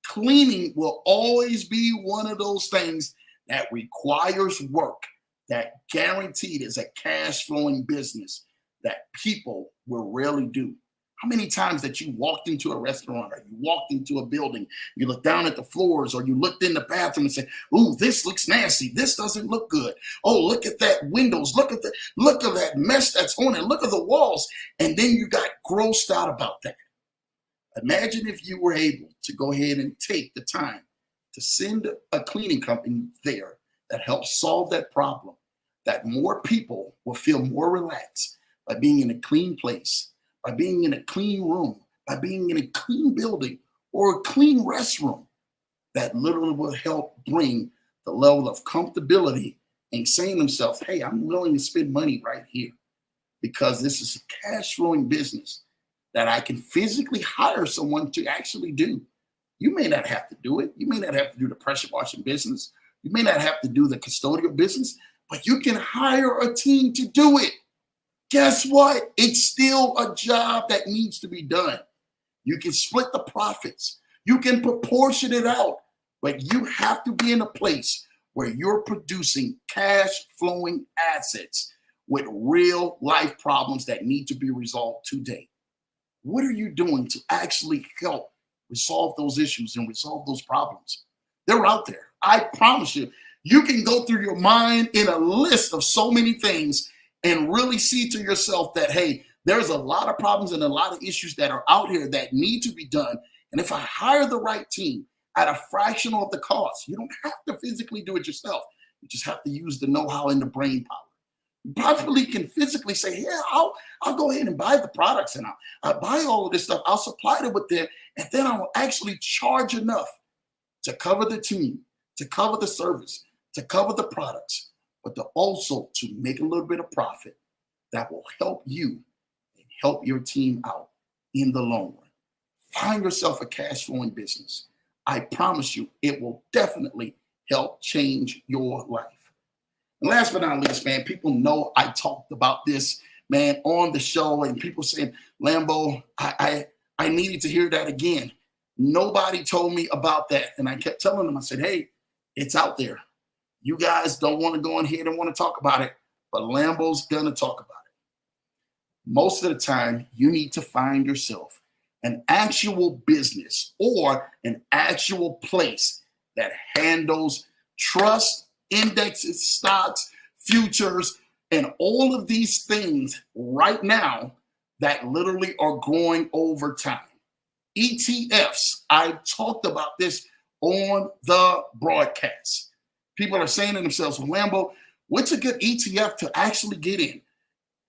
cleaning will always be one of those things that requires work, that guaranteed is a cash flowing business that people will rarely do. How many times that you walked into a restaurant or you walked into a building, you look down at the floors or you looked in the bathroom and say, ooh, this looks nasty. This doesn't look good. Oh, look at that windows. Look at that mess that's on it. Look at the walls. And then you got grossed out about that. Imagine if you were able to go ahead and take the time to send a cleaning company there that helps solve that problem, that more people will feel more relaxed by being in a clean place, by being in a clean room, by being in a clean building or a clean restroom, that literally will help bring the level of comfortability and saying to themselves, hey, I'm willing to spend money right here because this is a cash flowing business that I can physically hire someone to actually do. You may not have to do it. You may not have to do the pressure washing business. You may not have to do the custodial business, but you can hire a team to do it. Guess what? It's still a job that needs to be done. You can split the profits. You can proportion it out, but you have to be in a place where you're producing cash flowing assets with real life problems that need to be resolved today. What are you doing to actually help resolve those issues and resolve those problems? They're out there. I promise you, you can go through your mind in a list of so many things and really see to yourself that, hey, there's a lot of problems and a lot of issues that are out here that need to be done. And if I hire the right team at a fraction of the cost, you don't have to physically do it yourself. You just have to use the know-how and the brain power. You probably can physically say, yeah, I'll go ahead and buy the products and I'll buy all of this stuff. I'll supply it with them. And then I will actually charge enough to cover the team, to cover the service, to cover the products, but to also to make a little bit of profit that will help you and help your team out in the long run. Find yourself a cash flowing business. I promise you, it will definitely help change your life. And last but not least, man, people know I talked about this, man, on the show, and people saying, Lambo, I needed to hear that again. Nobody told me about that. And I kept telling them, I said, hey, it's out there. You guys don't want to go ahead and want to talk about it, but Lambo's going to talk about it. Most of the time, you need to find yourself an actual business or an actual place that handles trust, indexes, stocks, futures, and all of these things right now that literally are growing over time. ETFs, I talked about this on the broadcast. People are saying to themselves, well, Lambo, what's a good ETF to actually get in?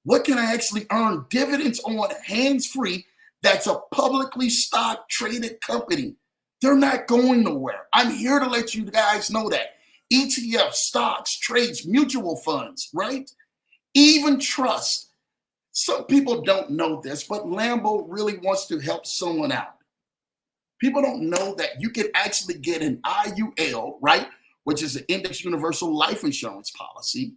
What can I actually earn dividends on hands-free that's a publicly stock traded company? They're not going nowhere. I'm here to let you guys know that. ETF, stocks, trades, mutual funds, right? Even trust. Some people don't know this, but Lambo really wants to help someone out. People don't know that you can actually get an IUL, right? Which is an Index Universal Life Insurance policy.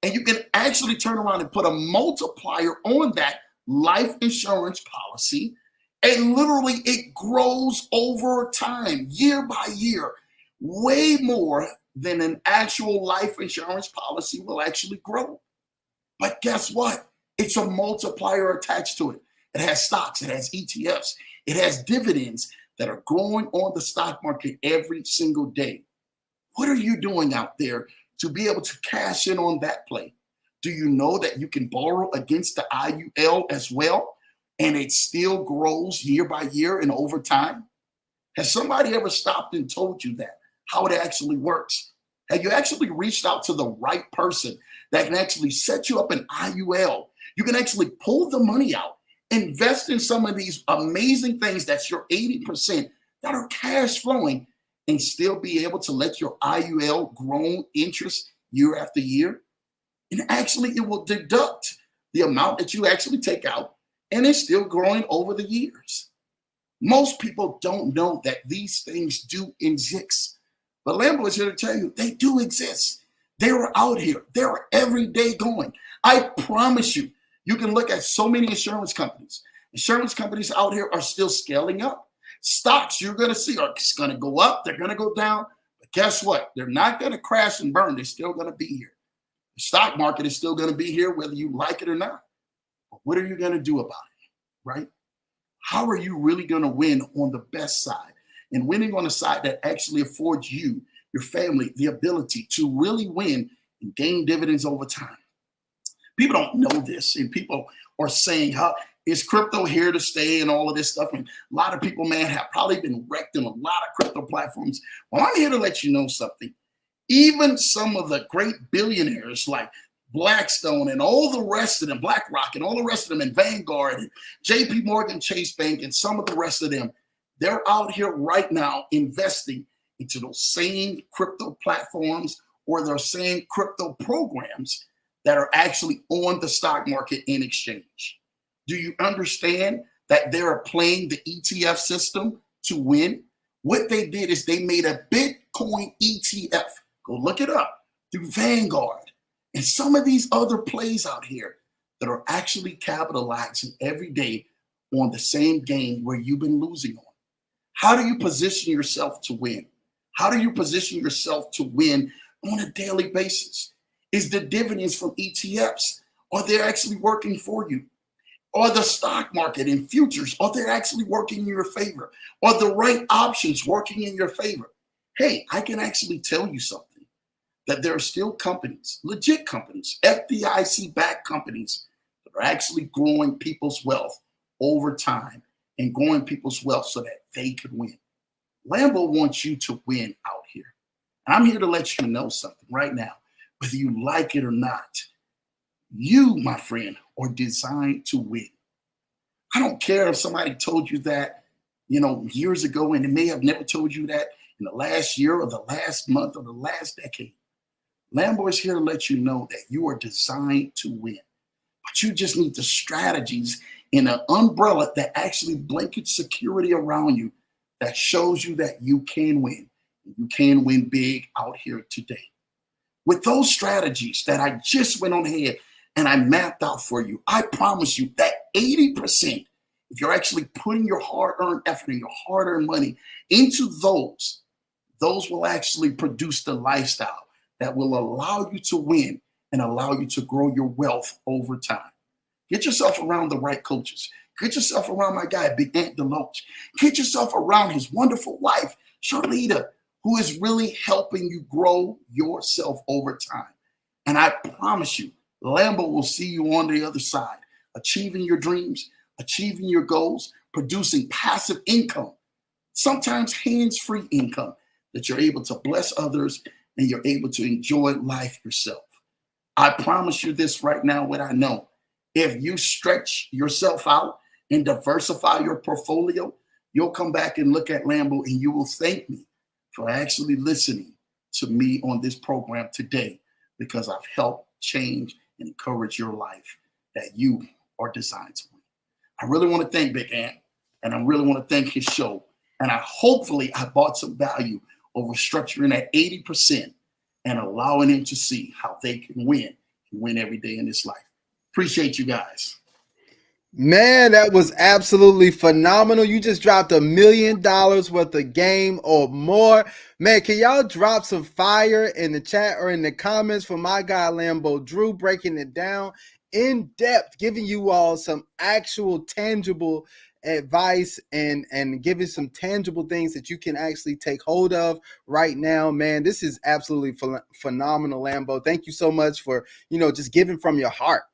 And you can actually turn around and put a multiplier on that life insurance policy. And literally it grows over time, year by year, way more than an actual life insurance policy will actually grow. But guess what? It's a multiplier attached to it. It has stocks, it has ETFs, it has dividends that are growing on the stock market every single day. What are you doing out there to be able to cash in on that play? Do you know that you can borrow against the IUL as well, and it still grows year by year and over time? Has somebody ever stopped and told you that, how it actually works? Have you actually reached out to the right person that can actually set you up an IUL? You can actually pull the money out, invest in some of these amazing things that's your 80% that are cash flowing, and still be able to let your IUL grow interest year after year. And actually, it will deduct the amount that you actually take out, and it's still growing over the years. Most people don't know that these things do exist. But Lambo is here to tell you they do exist. They are out here. They are every day going. I promise you, you can look at so many insurance companies. Insurance companies out here are still scaling up. Stocks you're going to see are going to go up. They're going to go down. But guess what? They're not going to crash and burn. They're still going to be here. The stock market is still going to be here whether you like it or not. But what are you going to do about it, right? How are you really going to win on the best side? And winning on a side that actually affords you, your family, the ability to really win and gain dividends over time. People don't know this, and people are saying, is crypto here to stay and all of this stuff? And a lot of people, man, have probably been wrecked in a lot of crypto platforms. Well, I'm here to let you know something. Even some of the great billionaires like Blackstone and all the rest of them, BlackRock and all the rest of them, and Vanguard and JP Morgan Chase Bank and some of the rest of them, they're out here right now investing into those same crypto platforms or those same crypto programs that are actually on the stock market in exchange. Do you understand that they are playing the ETF system to win? What they did is they made a Bitcoin ETF. Go look it up through Vanguard and some of these other plays out here that are actually capitalizing every day on the same game where you've been losing on. How do you position yourself to win? How do you position yourself to win on a daily basis? Is the dividends from ETFs, are they actually working for you? Are the stock market and futures, are they actually working in your favor? Are the right options working in your favor? Hey, I can actually tell you something, that there are still companies, legit companies, FDIC-backed companies that are actually growing people's wealth over time and growing people's wealth so that they could win. Lambo wants you to win out here. And I'm here to let you know something right now, whether you like it or not. You, my friend, are designed to win. I don't care if somebody told you that, years ago, and they may have never told you that in the last year or the last month or the last decade. Lambo is here to let you know that you are designed to win. But you just need the strategies in an umbrella that actually blankets security around you that shows you that you can win. You can win big out here today. With those strategies that I just went on ahead and I mapped out for you, I promise you that 80%, if you're actually putting your hard-earned effort and your hard-earned money into those will actually produce the lifestyle that will allow you to win and allow you to grow your wealth over time. Get yourself around the right coaches. Get yourself around my guy, Big Ant Deloach. Get yourself around his wonderful wife, Charlita, who is really helping you grow yourself over time. And I promise you, Lambo will see you on the other side, achieving your dreams, achieving your goals, producing passive income, sometimes hands-free income that you're able to bless others and you're able to enjoy life yourself. I promise you this right now, what I know. If you stretch yourself out and diversify your portfolio, you'll come back and look at Lambo and you will thank me for actually listening to me on this program today, because I've helped change and encourage your life that you are designed to win. I really want to thank Big Ant, and I really want to thank his show. And hopefully I brought some value over structuring at 80% and allowing him to see how they can win every day in this life. Appreciate you guys. Man, that was absolutely phenomenal. You just dropped $1 million worth of game or more. Man, can y'all drop some fire in the chat or in the comments for my guy Lambo Drew, breaking it down in depth, giving you all some actual tangible advice and giving some tangible things that you can actually take hold of right now. Man, this is absolutely phenomenal, Lambo. Thank you so much for, just giving from your heart.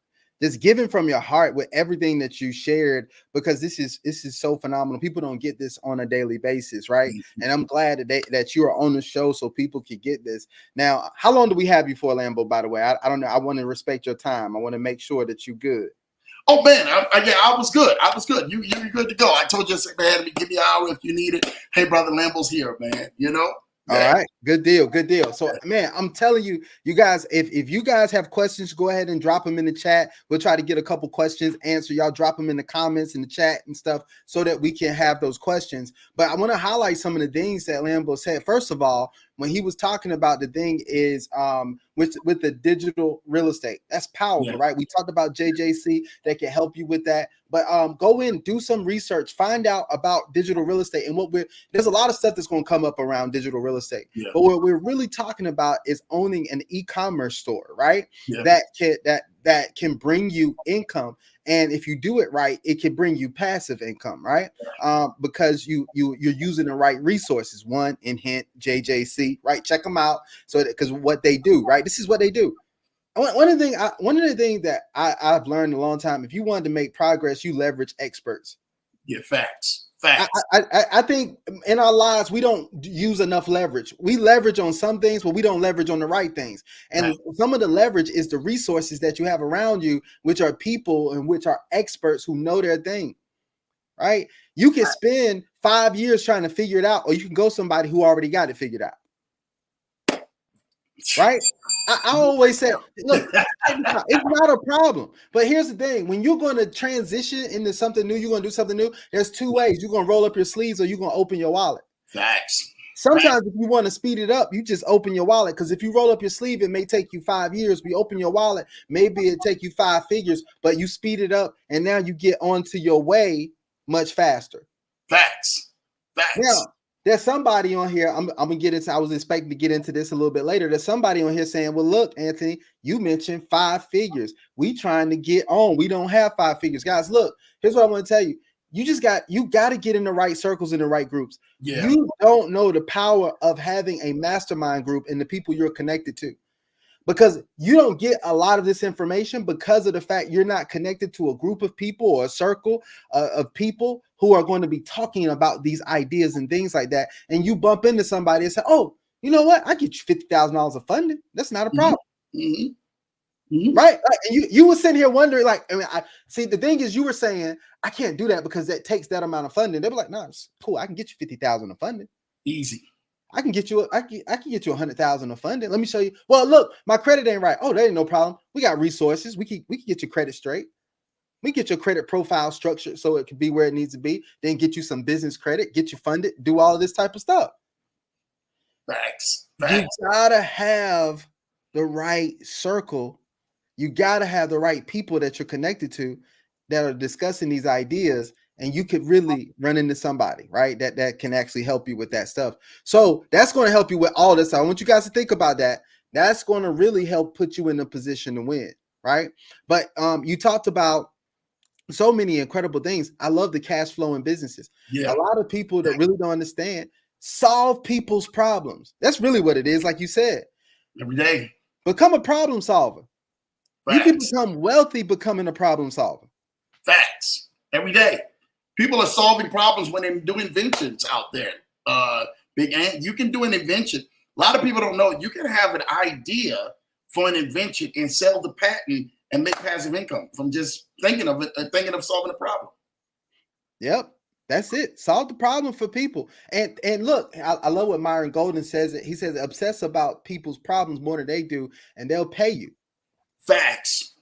Just giving from your heart with everything that you shared, because this is so phenomenal. People don't get this on a daily basis, right? And I'm glad that you are on the show so people could get this. Now, how long do we have you for, Lambo, by the way? I don't know. I want to respect your time. I want to make sure that you're good. Oh, man, I was good. I was good. You're good to go. I told you, man, give me an hour if you need it. Hey, brother, Lambo's here, man, All right. Good deal. Good deal. So, man, I'm telling you, you guys, if you guys have questions, go ahead and drop them in the chat. We'll try to get a couple questions answered. Y'all drop them in the comments in the chat and stuff so that we can have those questions. But I want to highlight some of the things that Lambo said. First of all, when he was talking about the thing is with the digital real estate, that's powerful, right? We talked about JJC that can help you with that. But go in, do some research, find out about digital real estate. And there's a lot of stuff that's going to come up around digital real estate. Yeah. But what we're really talking about is owning an e-commerce store, right? Yeah. That can bring you income. And if you do it right, it can bring you passive income, right? Because you're using the right resources. One, in hint, JJC, right? Check them out. So because what they do, right? This is what they do. One of the things that I've learned a long time, if you wanted to make progress, you leverage experts. Yeah, facts. I think in our lives, we don't use enough leverage. We leverage on some things, but we don't leverage on the right things. And some of the leverage is the resources that you have around you, which are people and which are experts who know their thing, right? You can spend 5 years trying to figure it out, or you can go somebody who already got it figured out. Right? I always say, look, it's not a problem. But here's the thing: when you're going to transition into something new, you're going to do something new. There's two ways: you're going to roll up your sleeves, or you're going to open your wallet. Facts. Sometimes, if you want to speed it up, you just open your wallet. Because if you roll up your sleeve, it may take you 5 years. We open your wallet, maybe it take you 5 figures, but you speed it up, and now you get onto your way much faster. Facts. Now, there's somebody on here. I'm gonna get into. I was expecting to get into this a little bit later. There's somebody on here saying, "Well, look, Anthony, you mentioned 5 figures. We trying to get on. We don't have 5 figures, guys. Look, here's what I want to tell you. You got to get in the right circles, in the right groups. Yeah. You don't know the power of having a mastermind group and the people you're connected to, because you don't get a lot of this information because of the fact you're not connected to a group of people or a circle of people who are going to be talking about these ideas and things like that. And you bump into somebody and say, "Oh, you know what? I get you $50,000 of funding. That's not a problem." Mm-hmm. Mm-hmm. Right? Like, you were sitting here wondering, like, I mean, see, the thing is, you were saying, "I can't do that because that takes that amount of funding." They were like, "No, it's cool. I can get you 50,000 of funding. Easy. I can get you 100,000 of funding. Let me show you. Well, look, my credit ain't right. Oh, that ain't no problem. We got resources. We can get your credit straight. We get your credit profile structured so it can be where it needs to be. Then get you some business credit, get you funded, do all of this type of stuff." Facts. You gotta have the right circle. You gotta have the right people that you're connected to that are discussing these ideas. And you could really run into somebody, right, that can actually help you with that stuff. So that's going to help you with all this. I want you guys to think about that. That's going to really help put you in a position to win, right? But you talked about so many incredible things. I love the cash flow in businesses. Yeah. A lot of people that really don't understand, solve people's problems. That's really what it is, like you said. Every day. Become a problem solver. Facts. You can become wealthy becoming a problem solver. Facts. Every day. People are solving problems when they do inventions out there. Big Ant, you can do an invention. A lot of people don't know you can have an idea for an invention and sell the patent and make passive income from just thinking of it and thinking of solving a problem. Yep, that's it. Solve the problem for people. And look, I love what Myron Golden says. He says, obsess about people's problems more than they do, and they'll pay you. Facts.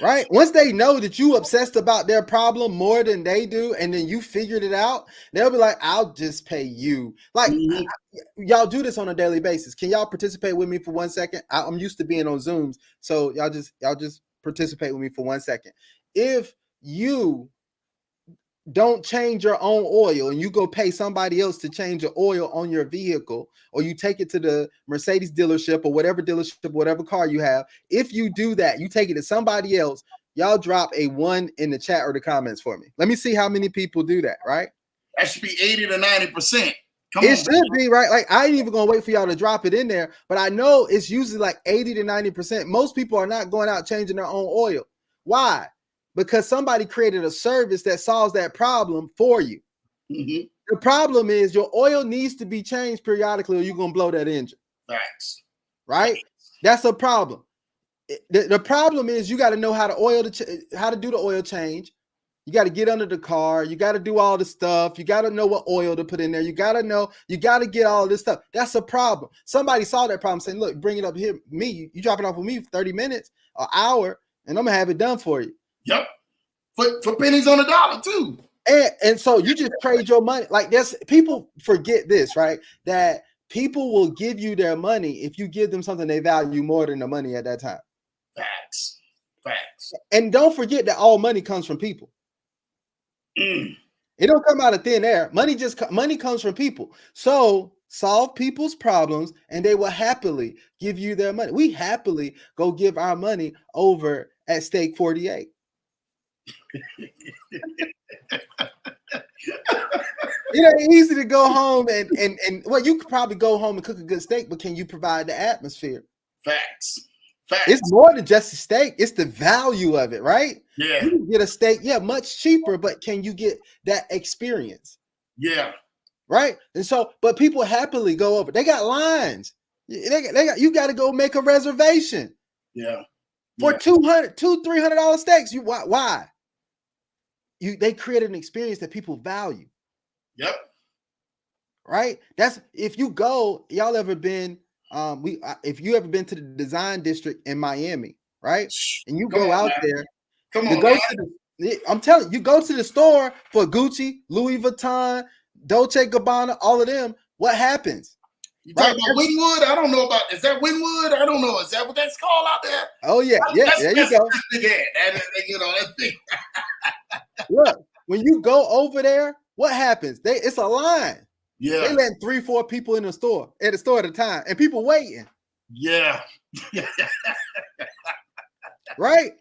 Right? Once they know that you obsessed about their problem more than they do, and then you figured it out, they'll be like, "I'll just pay you." Like, y'all do this on a daily basis. Can y'all participate with me for 1 second? I'm used to being on Zooms, so y'all just participate with me for 1 second. If you don't change your own oil and you go pay somebody else to change your oil on your vehicle, or you take it to the Mercedes dealership or whatever dealership, whatever car you have, if you do that, you take it to somebody else, y'all drop a 1 in the chat or the comments for me. Let me see how many people do that, right? That should be 80 to 90%. It should be, right? Like, I ain't even gonna wait for y'all to drop it in there, but I know it's usually like 80 to 90%. Most people are not going out changing their own oil. Why? Because somebody created a service that solves that problem for you. Mm-hmm. The problem is your oil needs to be changed periodically or you're going to blow that engine. Facts. Right? That's a problem. The problem is you got to know how to how to do the oil change. You got to get under the car. You got to do all the stuff. You got to know what oil to put in there. You got to get all this stuff. That's a problem. Somebody saw that problem saying, "Look, bring it up here. You drop it off with me for 30 minutes, an hour, and I'm going to have it done for you." Yep. For pennies on the dollar too. And so you just trade your money. Like, people forget this, right? That people will give you their money if you give them something they value more than the money at that time. Facts. And don't forget that all money comes from people. It don't come out of thin air. Money comes from people. So solve people's problems and they will happily give you their money. We happily go give our money over at Steak 48. You know, it's easy to go home and well, you could probably go home and cook a good steak, but can you provide the atmosphere? Facts. It's more than just a steak. It's the value of it, right? Yeah. You can get a steak, much cheaper, but can you get that experience? Yeah. Right? And so, but people happily go over. They got lines. You got to go make a reservation. Yeah. For $200-$300 steaks. Why? they created an experience that people value. Yep. Right. That's if you go, y'all ever been if you ever been to the design district in Miami, right? And you Come go on out now. there, Come you on go now. to I'm telling you, go to the store for Gucci, Louis Vuitton, Dolce Gabbana, all of them. What happens? You Right? talking about Wynwood? I don't know about. Is that Wynwood? I don't know. Is that what that's called out there? Oh yeah, yeah. There you go. That thing. Look, when you go over there, what happens? It's a line. Yeah. They letting 3-4 people in the store at a time, and people waiting. Yeah. Right?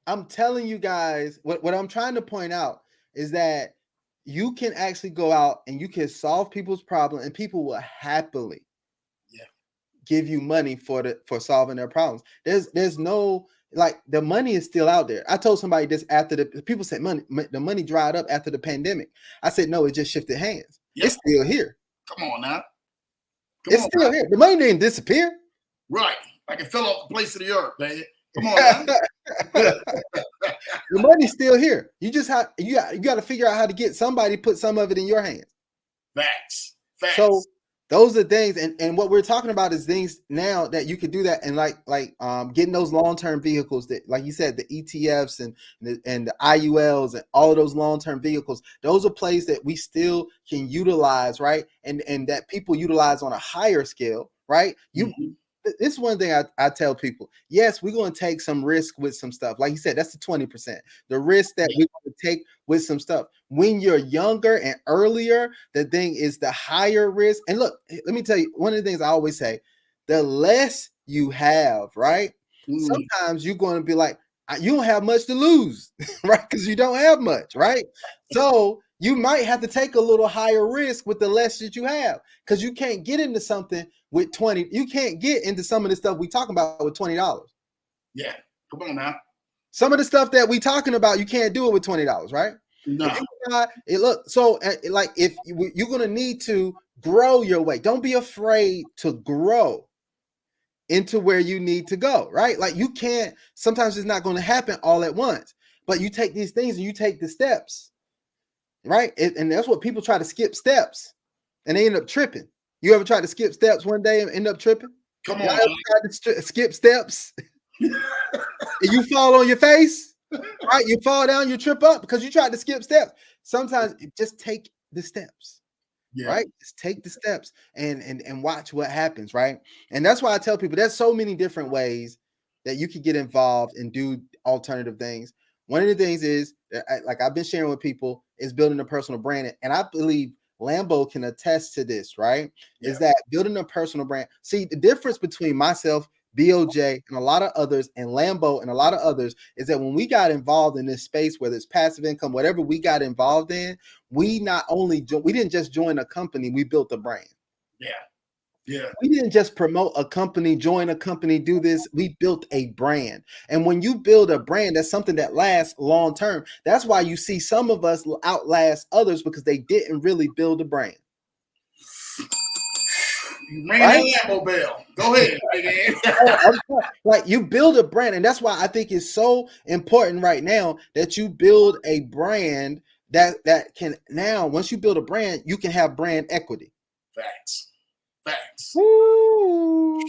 I'm telling you guys, what I'm trying to point out is that you can actually go out and you can solve people's problem, and people will happily give you money for solving their problems. There's no, like, the money is still out there. I told somebody this after the people said the money dried up after the pandemic. I said no, it just shifted hands. Yep. It's still here. Come on now. It's still here. The money didn't disappear. Right. Like it fell off the place of the earth, man. Come on now. The money's still here. You just you got to figure out how to get somebody put some of it in your hands. Facts. So those are things, and what we're talking about is things now that you could do that, and like getting those long-term vehicles that, like you said, the ETFs and the IULs and all of those long-term vehicles. Those are plays that we still can utilize, right? And that people utilize on a higher scale, right? This is one thing I tell people. Yes, we're going to take some risk with some stuff. Like you said, that's the 20%. The risk that we're going to take with some stuff. When you're younger and earlier, the thing is the higher risk. And look, let me tell you, one of the things I always say, the less you have, right? Sometimes you're going to be like, you don't have much to lose, right? Because you don't have much, right? So you might have to take a little higher risk with the less that you have, because you can't get into something with 20. You can't get into some of the stuff we talking about with $20. Yeah, come on now. Some of the stuff that we talking about, you can't do it with $20, right? No. If you're gonna need to grow your way, don't be afraid to grow into where you need to go, right? Like you can't. Sometimes it's not going to happen all at once, but you take these things and you take the steps. Right. And that's what people try to skip steps and they end up tripping. You ever try to skip steps one day and end up tripping? Come on. Ever tried to skip steps and you fall on your face, right? You fall down, you trip up because you tried to skip steps. Sometimes just take the steps, right? Just take the steps and watch what happens, right? And that's why I tell people there's so many different ways that you can get involved and do alternative things. One of the things is, like I've been sharing with people, is building a personal brand. And I believe Lambo can attest to this, right? Yeah. Is that building a personal brand. See, the difference between myself, BOJ, and a lot of others, and Lambo and a lot of others, is that when we got involved in this space, whether it's passive income, whatever we got involved in, we didn't just join a company, we built a brand. Yeah. Yeah. We didn't just promote a company, join a company, do this. We built a brand. And when you build a brand, that's something that lasts long term. That's why you see some of us outlast others, because they didn't really build a brand. You ring that Lambo bell. Go ahead. Like you build a brand. And that's why I think it's so important right now that you build a brand that can, now, once you build a brand, you can have brand equity. Facts. Woo.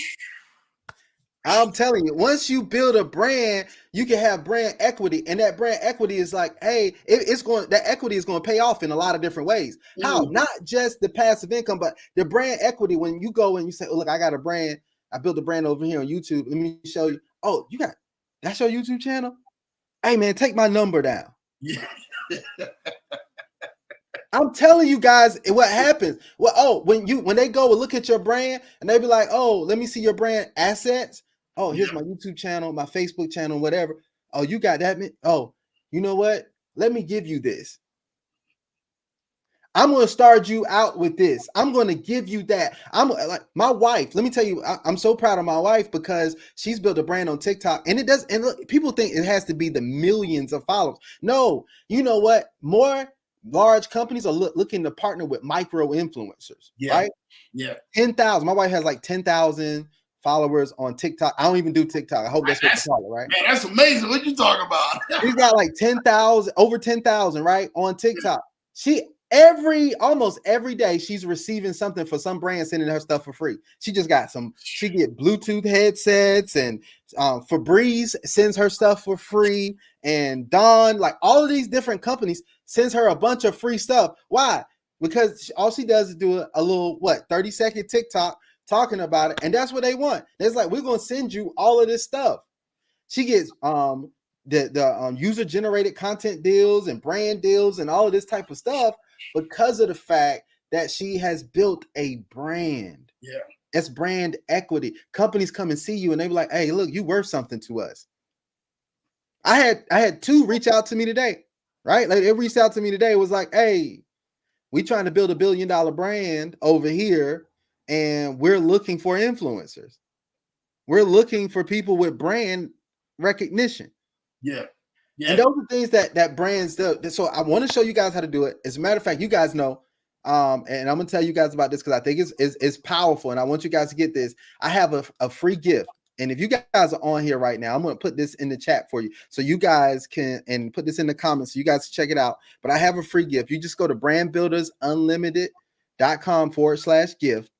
I'm telling you, once you build a brand, you can have brand equity, and that brand equity is like, hey, that equity is going to pay off in a lot of different ways. How? Not just the passive income, but the brand equity. When you go and you say, oh, look, I got a brand, I built a brand over here on YouTube. Let me show you. Oh, that's your YouTube channel? Hey man, take my number down. Yeah. I'm telling you guys what happens. Well, when they go and look at your brand and they be like, oh, let me see your brand assets. Oh, here's my YouTube channel, my Facebook channel, whatever. Oh, you got that? Oh, you know what? Let me give you this. I'm going to start you out with this. I'm going to give you that. I'm like my wife. Let me tell you, I'm so proud of my wife because she's built a brand on TikTok, and it does. And look, people think it has to be the millions of followers. No, you know what? More large companies are looking to partner with micro influencers, right? Yeah. 10,000. My wife has like 10,000 followers on TikTok. I don't even do TikTok. I hope that's what you call it, right? Man, that's amazing. What you talking about? She's got like 10,000, over 10,000, right, on TikTok. She almost every day she's receiving something for some brand sending her stuff for free. She just got she get Bluetooth headsets, and Febreze sends her stuff for free, and Dawn, like all of these different companies sends her a bunch of free stuff. Why? Because all she does is do a little 30-second TikTok talking about it, and that's what they want. It's like, we're gonna send you all of this stuff. She gets the user generated content deals and brand deals and all of this type of stuff because of the fact that she has built a brand. Yeah. It's brand equity. Companies come and see you and they be like, hey, look, you worth something to us. I had two reach out to me today, right? Like, they reached out to me today, was like, hey, we trying to build $1 billion brand over here, and we're looking for influencers. We're looking for people with brand recognition. Yeah. And those are things that brands do. So I want to show you guys how to do it. As a matter of fact, you guys know, and I'm gonna tell you guys about this because I think it's powerful, and I want you guys to get this. I have a free gift, and if you guys are on here right now, I'm gonna put this in the chat for you, so you guys can, and put this in the comments so you guys can check it out. But I have a free gift. You just go to brandbuildersunlimited.com/gift.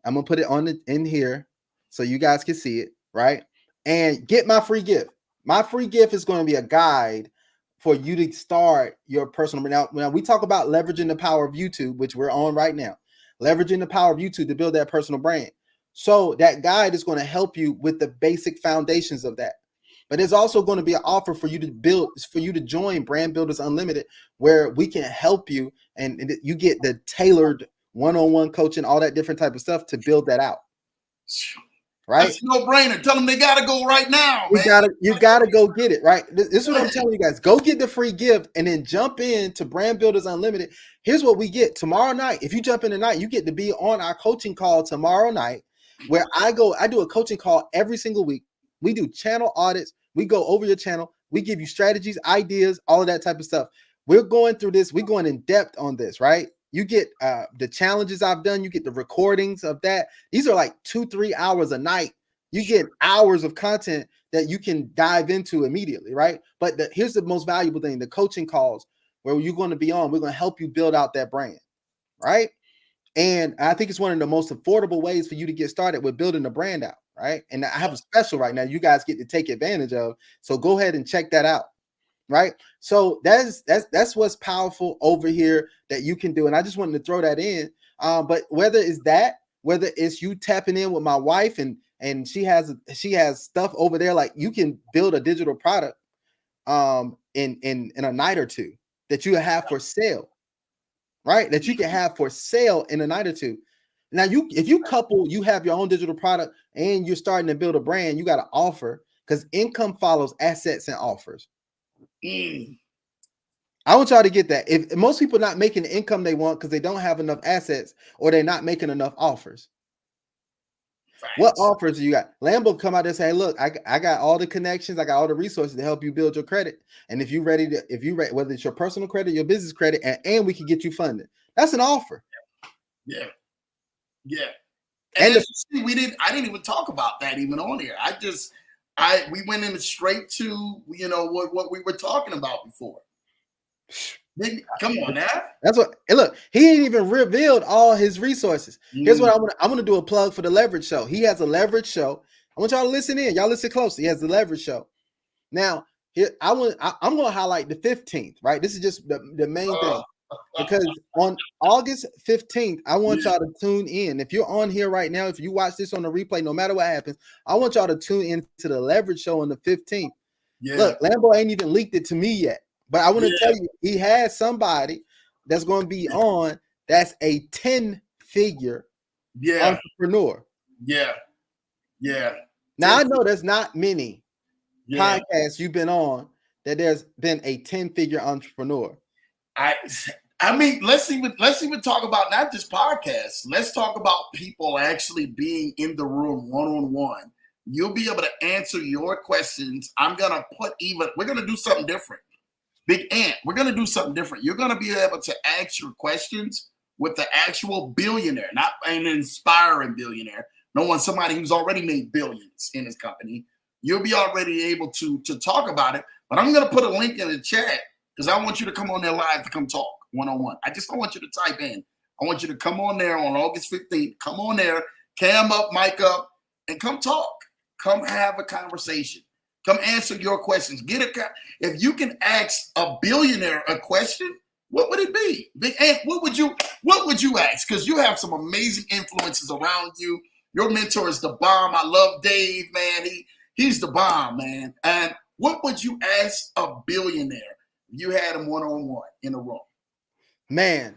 I'm gonna put it in here so you guys can see it, right? And get my free gift. My free gift is going to be a guide for you to start your personal brand. Now we talk about leveraging the power of YouTube, which we're on right now. Leveraging the power of YouTube to build that personal brand. So that guide is going to help you with the basic foundations of that. But there's also going to be an offer for you to join Brand Builders Unlimited, where we can help you and you get the tailored one-on-one coaching, all that different type of stuff to build that out. Right? That's no brainer. Tell them they gotta go right now. You gotta go get it, right? This is what I'm telling you guys. Go get the free gift and then jump into Brand Builders Unlimited. Here's what we get tomorrow night. If you jump in tonight, you get to be on our coaching call tomorrow night, where I do a coaching call every single week. We do channel audits. We go over your channel. We give you strategies, ideas, all of that type of stuff. We're going through this. We're going in depth on this, right? You get the challenges I've done. You get the recordings of that. These are like 2-3 hours a night. You get hours of content that you can dive into immediately, right? But here's the most valuable thing: the coaching calls, where you're going to be on. We're going to help you build out that brand, right? And I think it's one of the most affordable ways for you to get started with building the brand out, right? And I have a special right now you guys get to take advantage of. So go ahead and check that out. Right. So that's what's powerful over here that you can do. And I just wanted to throw that in. But whether it's you tapping in with my wife and she has stuff over there, like you can build a digital product in a night or two that you have for sale. Right. That you can have for sale in a night or two. Now, if you have your own digital product and you're starting to build a brand, you got to offer, because income follows assets and offers. I want y'all to get that. If most people are not making the income they want because they don't have enough assets or they're not making enough offers. Facts. What offers do you got? Lambo come out and say, hey, look, I got all the connections, I got all the resources to help you build your credit. And if you're ready, whether it's your personal credit, your business credit, and we can get you funded. That's an offer. Yeah. And I didn't even talk about that even on here. We went in straight to, what we were talking about before. Come on now. That's what. Look, he ain't even revealed all his resources. Here's what I'm gonna do a plug for the Leverage Show. He has a Leverage Show. I want y'all to listen in. Y'all listen closely. He has the Leverage Show. Now, here I'm gonna highlight the 15th. Right. This is just the main thing. Because on August 15th, I want y'all to tune in. If you're on here right now, if you watch this on the replay, no matter what happens, I want y'all to tune in to the Leverage Show on the 15th. Yeah. Look, Lambo ain't even leaked it to me yet, but I want to tell you, he has somebody that's going to be on that's a 10-figure entrepreneur. Yeah. Now, I know there's not many podcasts you've been on that there's been a 10-figure entrepreneur. I mean, let's even talk about not just podcasts. Let's talk about people actually being in the room one-on-one. You'll be able to answer your questions. We're going to do something different. Big Ant, we're going to do something different. You're going to be able to ask your questions with the actual billionaire, not an inspiring billionaire, knowing somebody who's already made billions in his company, you'll be already able to talk about it. But I'm going to put a link in the chat because I want you to come on there live to come talk one-on-one. I just don't want you to type in. I want you to come on there on August 15th. Come on there, cam up, mic up, and come talk. Come have a conversation. Come answer your questions. If you can ask a billionaire a question, what would it be? What would you ask? Because you have some amazing influences around you. Your mentor is the bomb. I love Dave, man. He's the bomb, man. And what would you ask a billionaire if you had him one-on-one in a room? Man,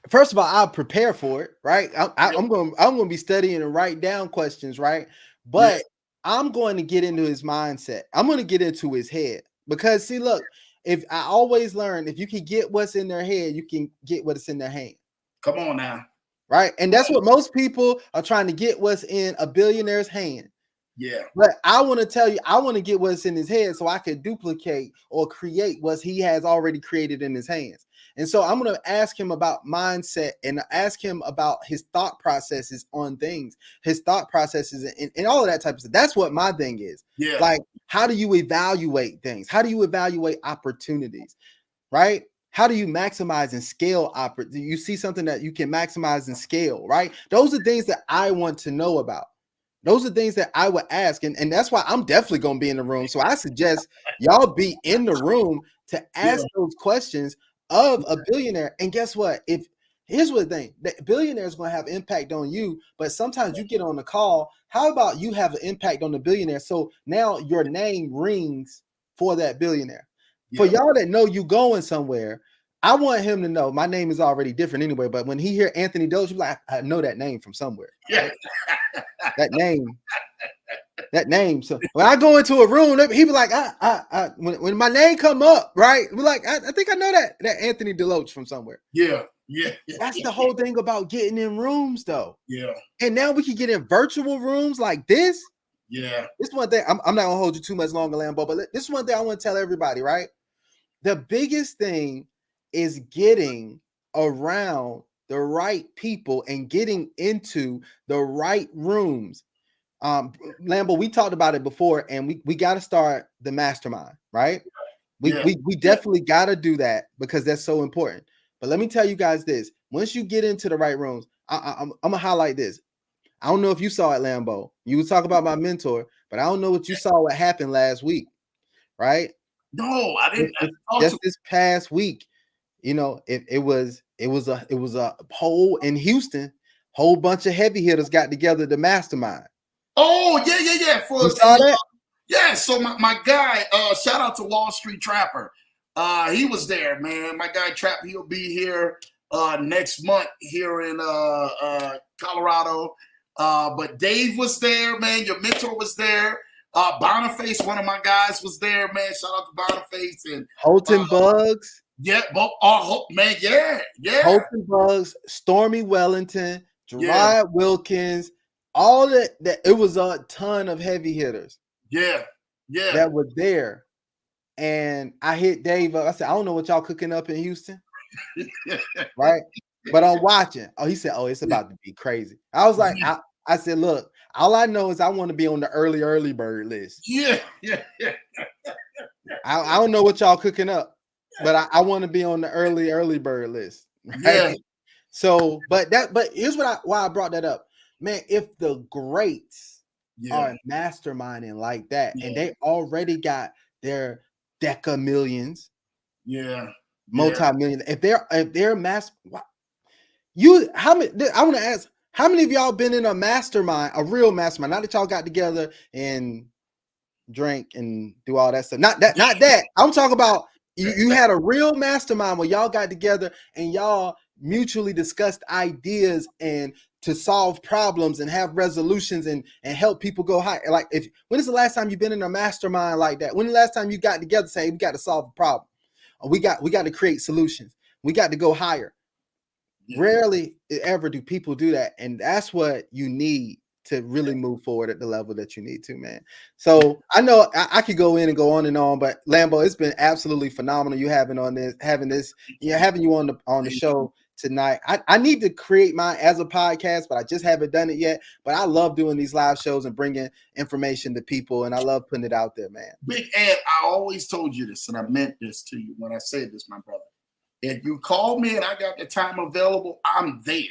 first of all, I'll prepare for it, right? I'm going to be studying and write down questions, right? But I'm going to get into his mindset. I'm going to get into his head because, see, look, if I always learn, if you can get what's in their head, you can get what's in their hand. Come on now. Right. And that's what most people are trying to get, what's in a billionaire's hand. Yeah. But I want to tell you, I want to get what's in his head so I can duplicate or create what he has already created in his hands. And so I'm going to ask him about mindset and ask him about his thought processes on things, his thought processes and all of that type of stuff. That's what my thing is. Yeah. Like, how do you evaluate things? How do you evaluate opportunities? Right? How do you maximize and scale opportunity? You see something that you can maximize and scale, right? Those are things that I want to know about. Those are things that I would ask. And that's why I'm definitely going to be in the room. So I suggest y'all be in the room to ask those questions of a billionaire. And guess what? Here's what the thing, the billionaire is going to have impact on you, but sometimes you get on the call. How about you have an impact on the billionaire? So now your name rings for that billionaire. For y'all that know you going somewhere, I want him to know my name is already different anyway. But when he hear Anthony Doge, he's like, I know that name from somewhere. Right? that name. So when I go into a room, he be like, when my name come up, right? We're like, I think I know that Anthony Deloach from somewhere. Yeah. That's the whole thing about getting in rooms, though. Yeah. And now we can get in virtual rooms like this. Yeah. This one thing, I'm not gonna hold you too much longer, Lambo, but this is one thing I want to tell everybody, right? The biggest thing is getting around the right people and getting into the right rooms. Lambo, we talked about it before, and we got to start the mastermind, right? We definitely got to do that because that's so important. But let me tell you guys this: once you get into the right rooms, I'm gonna highlight this. I don't know if you saw it, Lambo. You would talk about my mentor, but I don't know what you saw what happened last week, right? No, I didn't. Just this past week, you know, it was a poll in Houston. Whole bunch of heavy hitters got together to mastermind. Oh yeah. You saw that? Yeah. So my guy, shout out to Wall Street Trapper. He was there, man. My guy Trap, he'll be here next month here in Colorado. But Dave was there, man. Your mentor was there. Boniface, one of my guys, was there, man. Shout out to Boniface and Holton Bugs. Yeah, man, yeah. Holton Bugs, Stormy Wellington, Gerard Wilkins, all that. It was a ton of heavy hitters. Yeah. That were there. And I hit Dave up. I said, I don't know what y'all cooking up in Houston. Right? But I'm watching. Oh, he said, oh, it's about to be crazy. I was like, I said, look, all I know is I want to be on the early bird list. Yeah. I don't know what y'all cooking up, but I want to be on the early bird list. Right? Yeah. So, but here's why I brought that up. Man, if the greats are masterminding like that, and they already got their deca millions, multi-million, if they're I want to ask, how many of y'all been in a mastermind, a real mastermind? Not that y'all got together and drink and do all that stuff. Not that. I'm talking about you had a real mastermind where y'all got together and y'all mutually discussed ideas and to solve problems and have resolutions and help people go high. Like, when is the last time you've been in a mastermind like that? When the last time you got together, say, we got to solve a problem, or we got to create solutions, we got to go higher. Rarely ever do people do that, and that's what you need to really move forward at the level that you need to, man. So I know I could go in and go on and on, but Lambo, it's been absolutely phenomenal having you on the show, tonight. I need to create mine as a podcast, but I just haven't done it yet. But I love doing these live shows and bringing information to people, and I love putting it out there, man. Big Ed, I always told you this, and I meant this to you when I said this, my brother. If you call me and I got the time available, I'm there.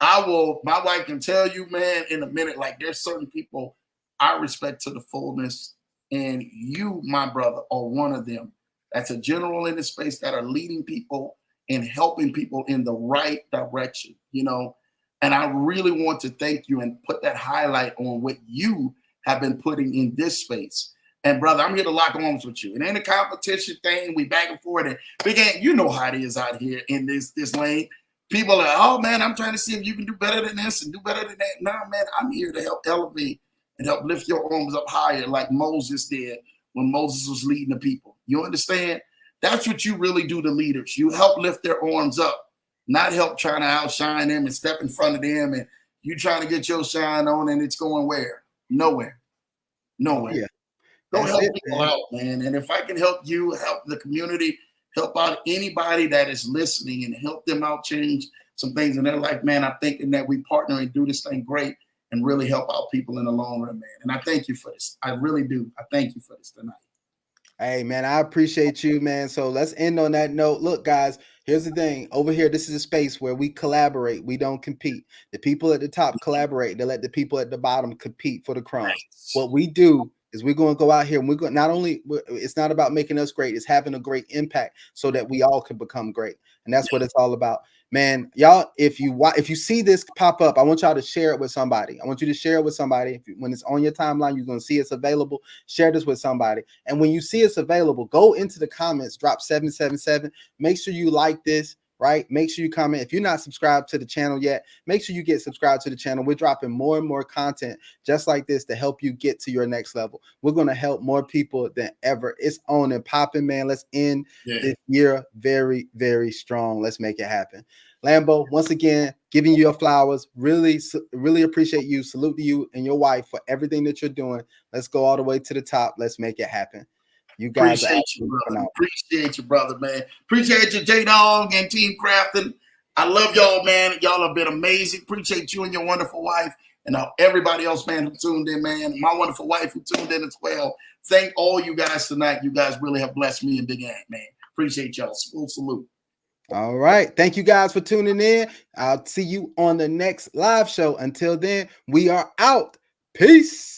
I will, my wife can tell you, man, in a minute, like there's certain people I respect to the fullness, and you, my brother, are one of them. That's a general in the space that are leading people and helping people in the right direction, you know. And I really want to thank you and put that highlight on what you have been putting in this space. And brother, I'm here to lock arms with you. It ain't a competition thing. We back and forth. And Big Ant, you know how it is out here in this lane. People are, oh man, I'm trying to see if you can do better than this and do better than that. No, man, I'm here to help elevate and help lift your arms up higher like Moses did when Moses was leading the people. You understand? That's what you really do to leaders. You help lift their arms up, not help trying to outshine them and step in front of them and you trying to get your shine on and it's going where? Nowhere. Nowhere. Yeah. Go help people out, man. And if I can help you, help the community, help out anybody that is listening and help them out change some things in their life, man, I'm thinking that we partner and do this thing great and really help out people in the long run, man. And I thank you for this. I really do. I thank you for this tonight. Hey, man, I appreciate you, man. So let's end on that note. Look, guys, here's the thing. Over here, this is a space where we collaborate. We don't compete. The people at the top collaborate. They let the people at the bottom compete for the crumbs. Right. What we do is we're going to go out here and we're going not only, it's not about making us great, it's having a great impact so that we all can become great. And that's what it's all about. Man, y'all, if you see this pop up, I want y'all to share it with somebody. I want you to share it with somebody. When it's on your timeline, you're going to see it's available. Share this with somebody. And when you see it's available, go into the comments, drop 777. Make sure you like this, right? Make sure you comment. If you're not subscribed to the channel yet, make sure you get subscribed to the channel. We're dropping more and more content just like this to help you get to your next level. We're going to help more people than ever. It's on and popping, man. Let's end this year very, very strong. Let's make it happen. Lambo, once again, giving you your flowers. Really, really appreciate you. Salute to you and your wife for everything that you're doing. Let's go all the way to the top. Let's make it happen. You guys appreciate you, brother. Appreciate you, brother, man. Appreciate you, J-Dog and Team Crafton. I love y'all, man. Y'all have been amazing. Appreciate you and your wonderful wife and everybody else, man, who tuned in, man. My wonderful wife who tuned in as well. Thank all you guys tonight. You guys really have blessed me and Big Ant, man. Appreciate y'all. Full salute. All right. Thank you guys for tuning in. I'll see you on the next live show. Until then, we are out. Peace.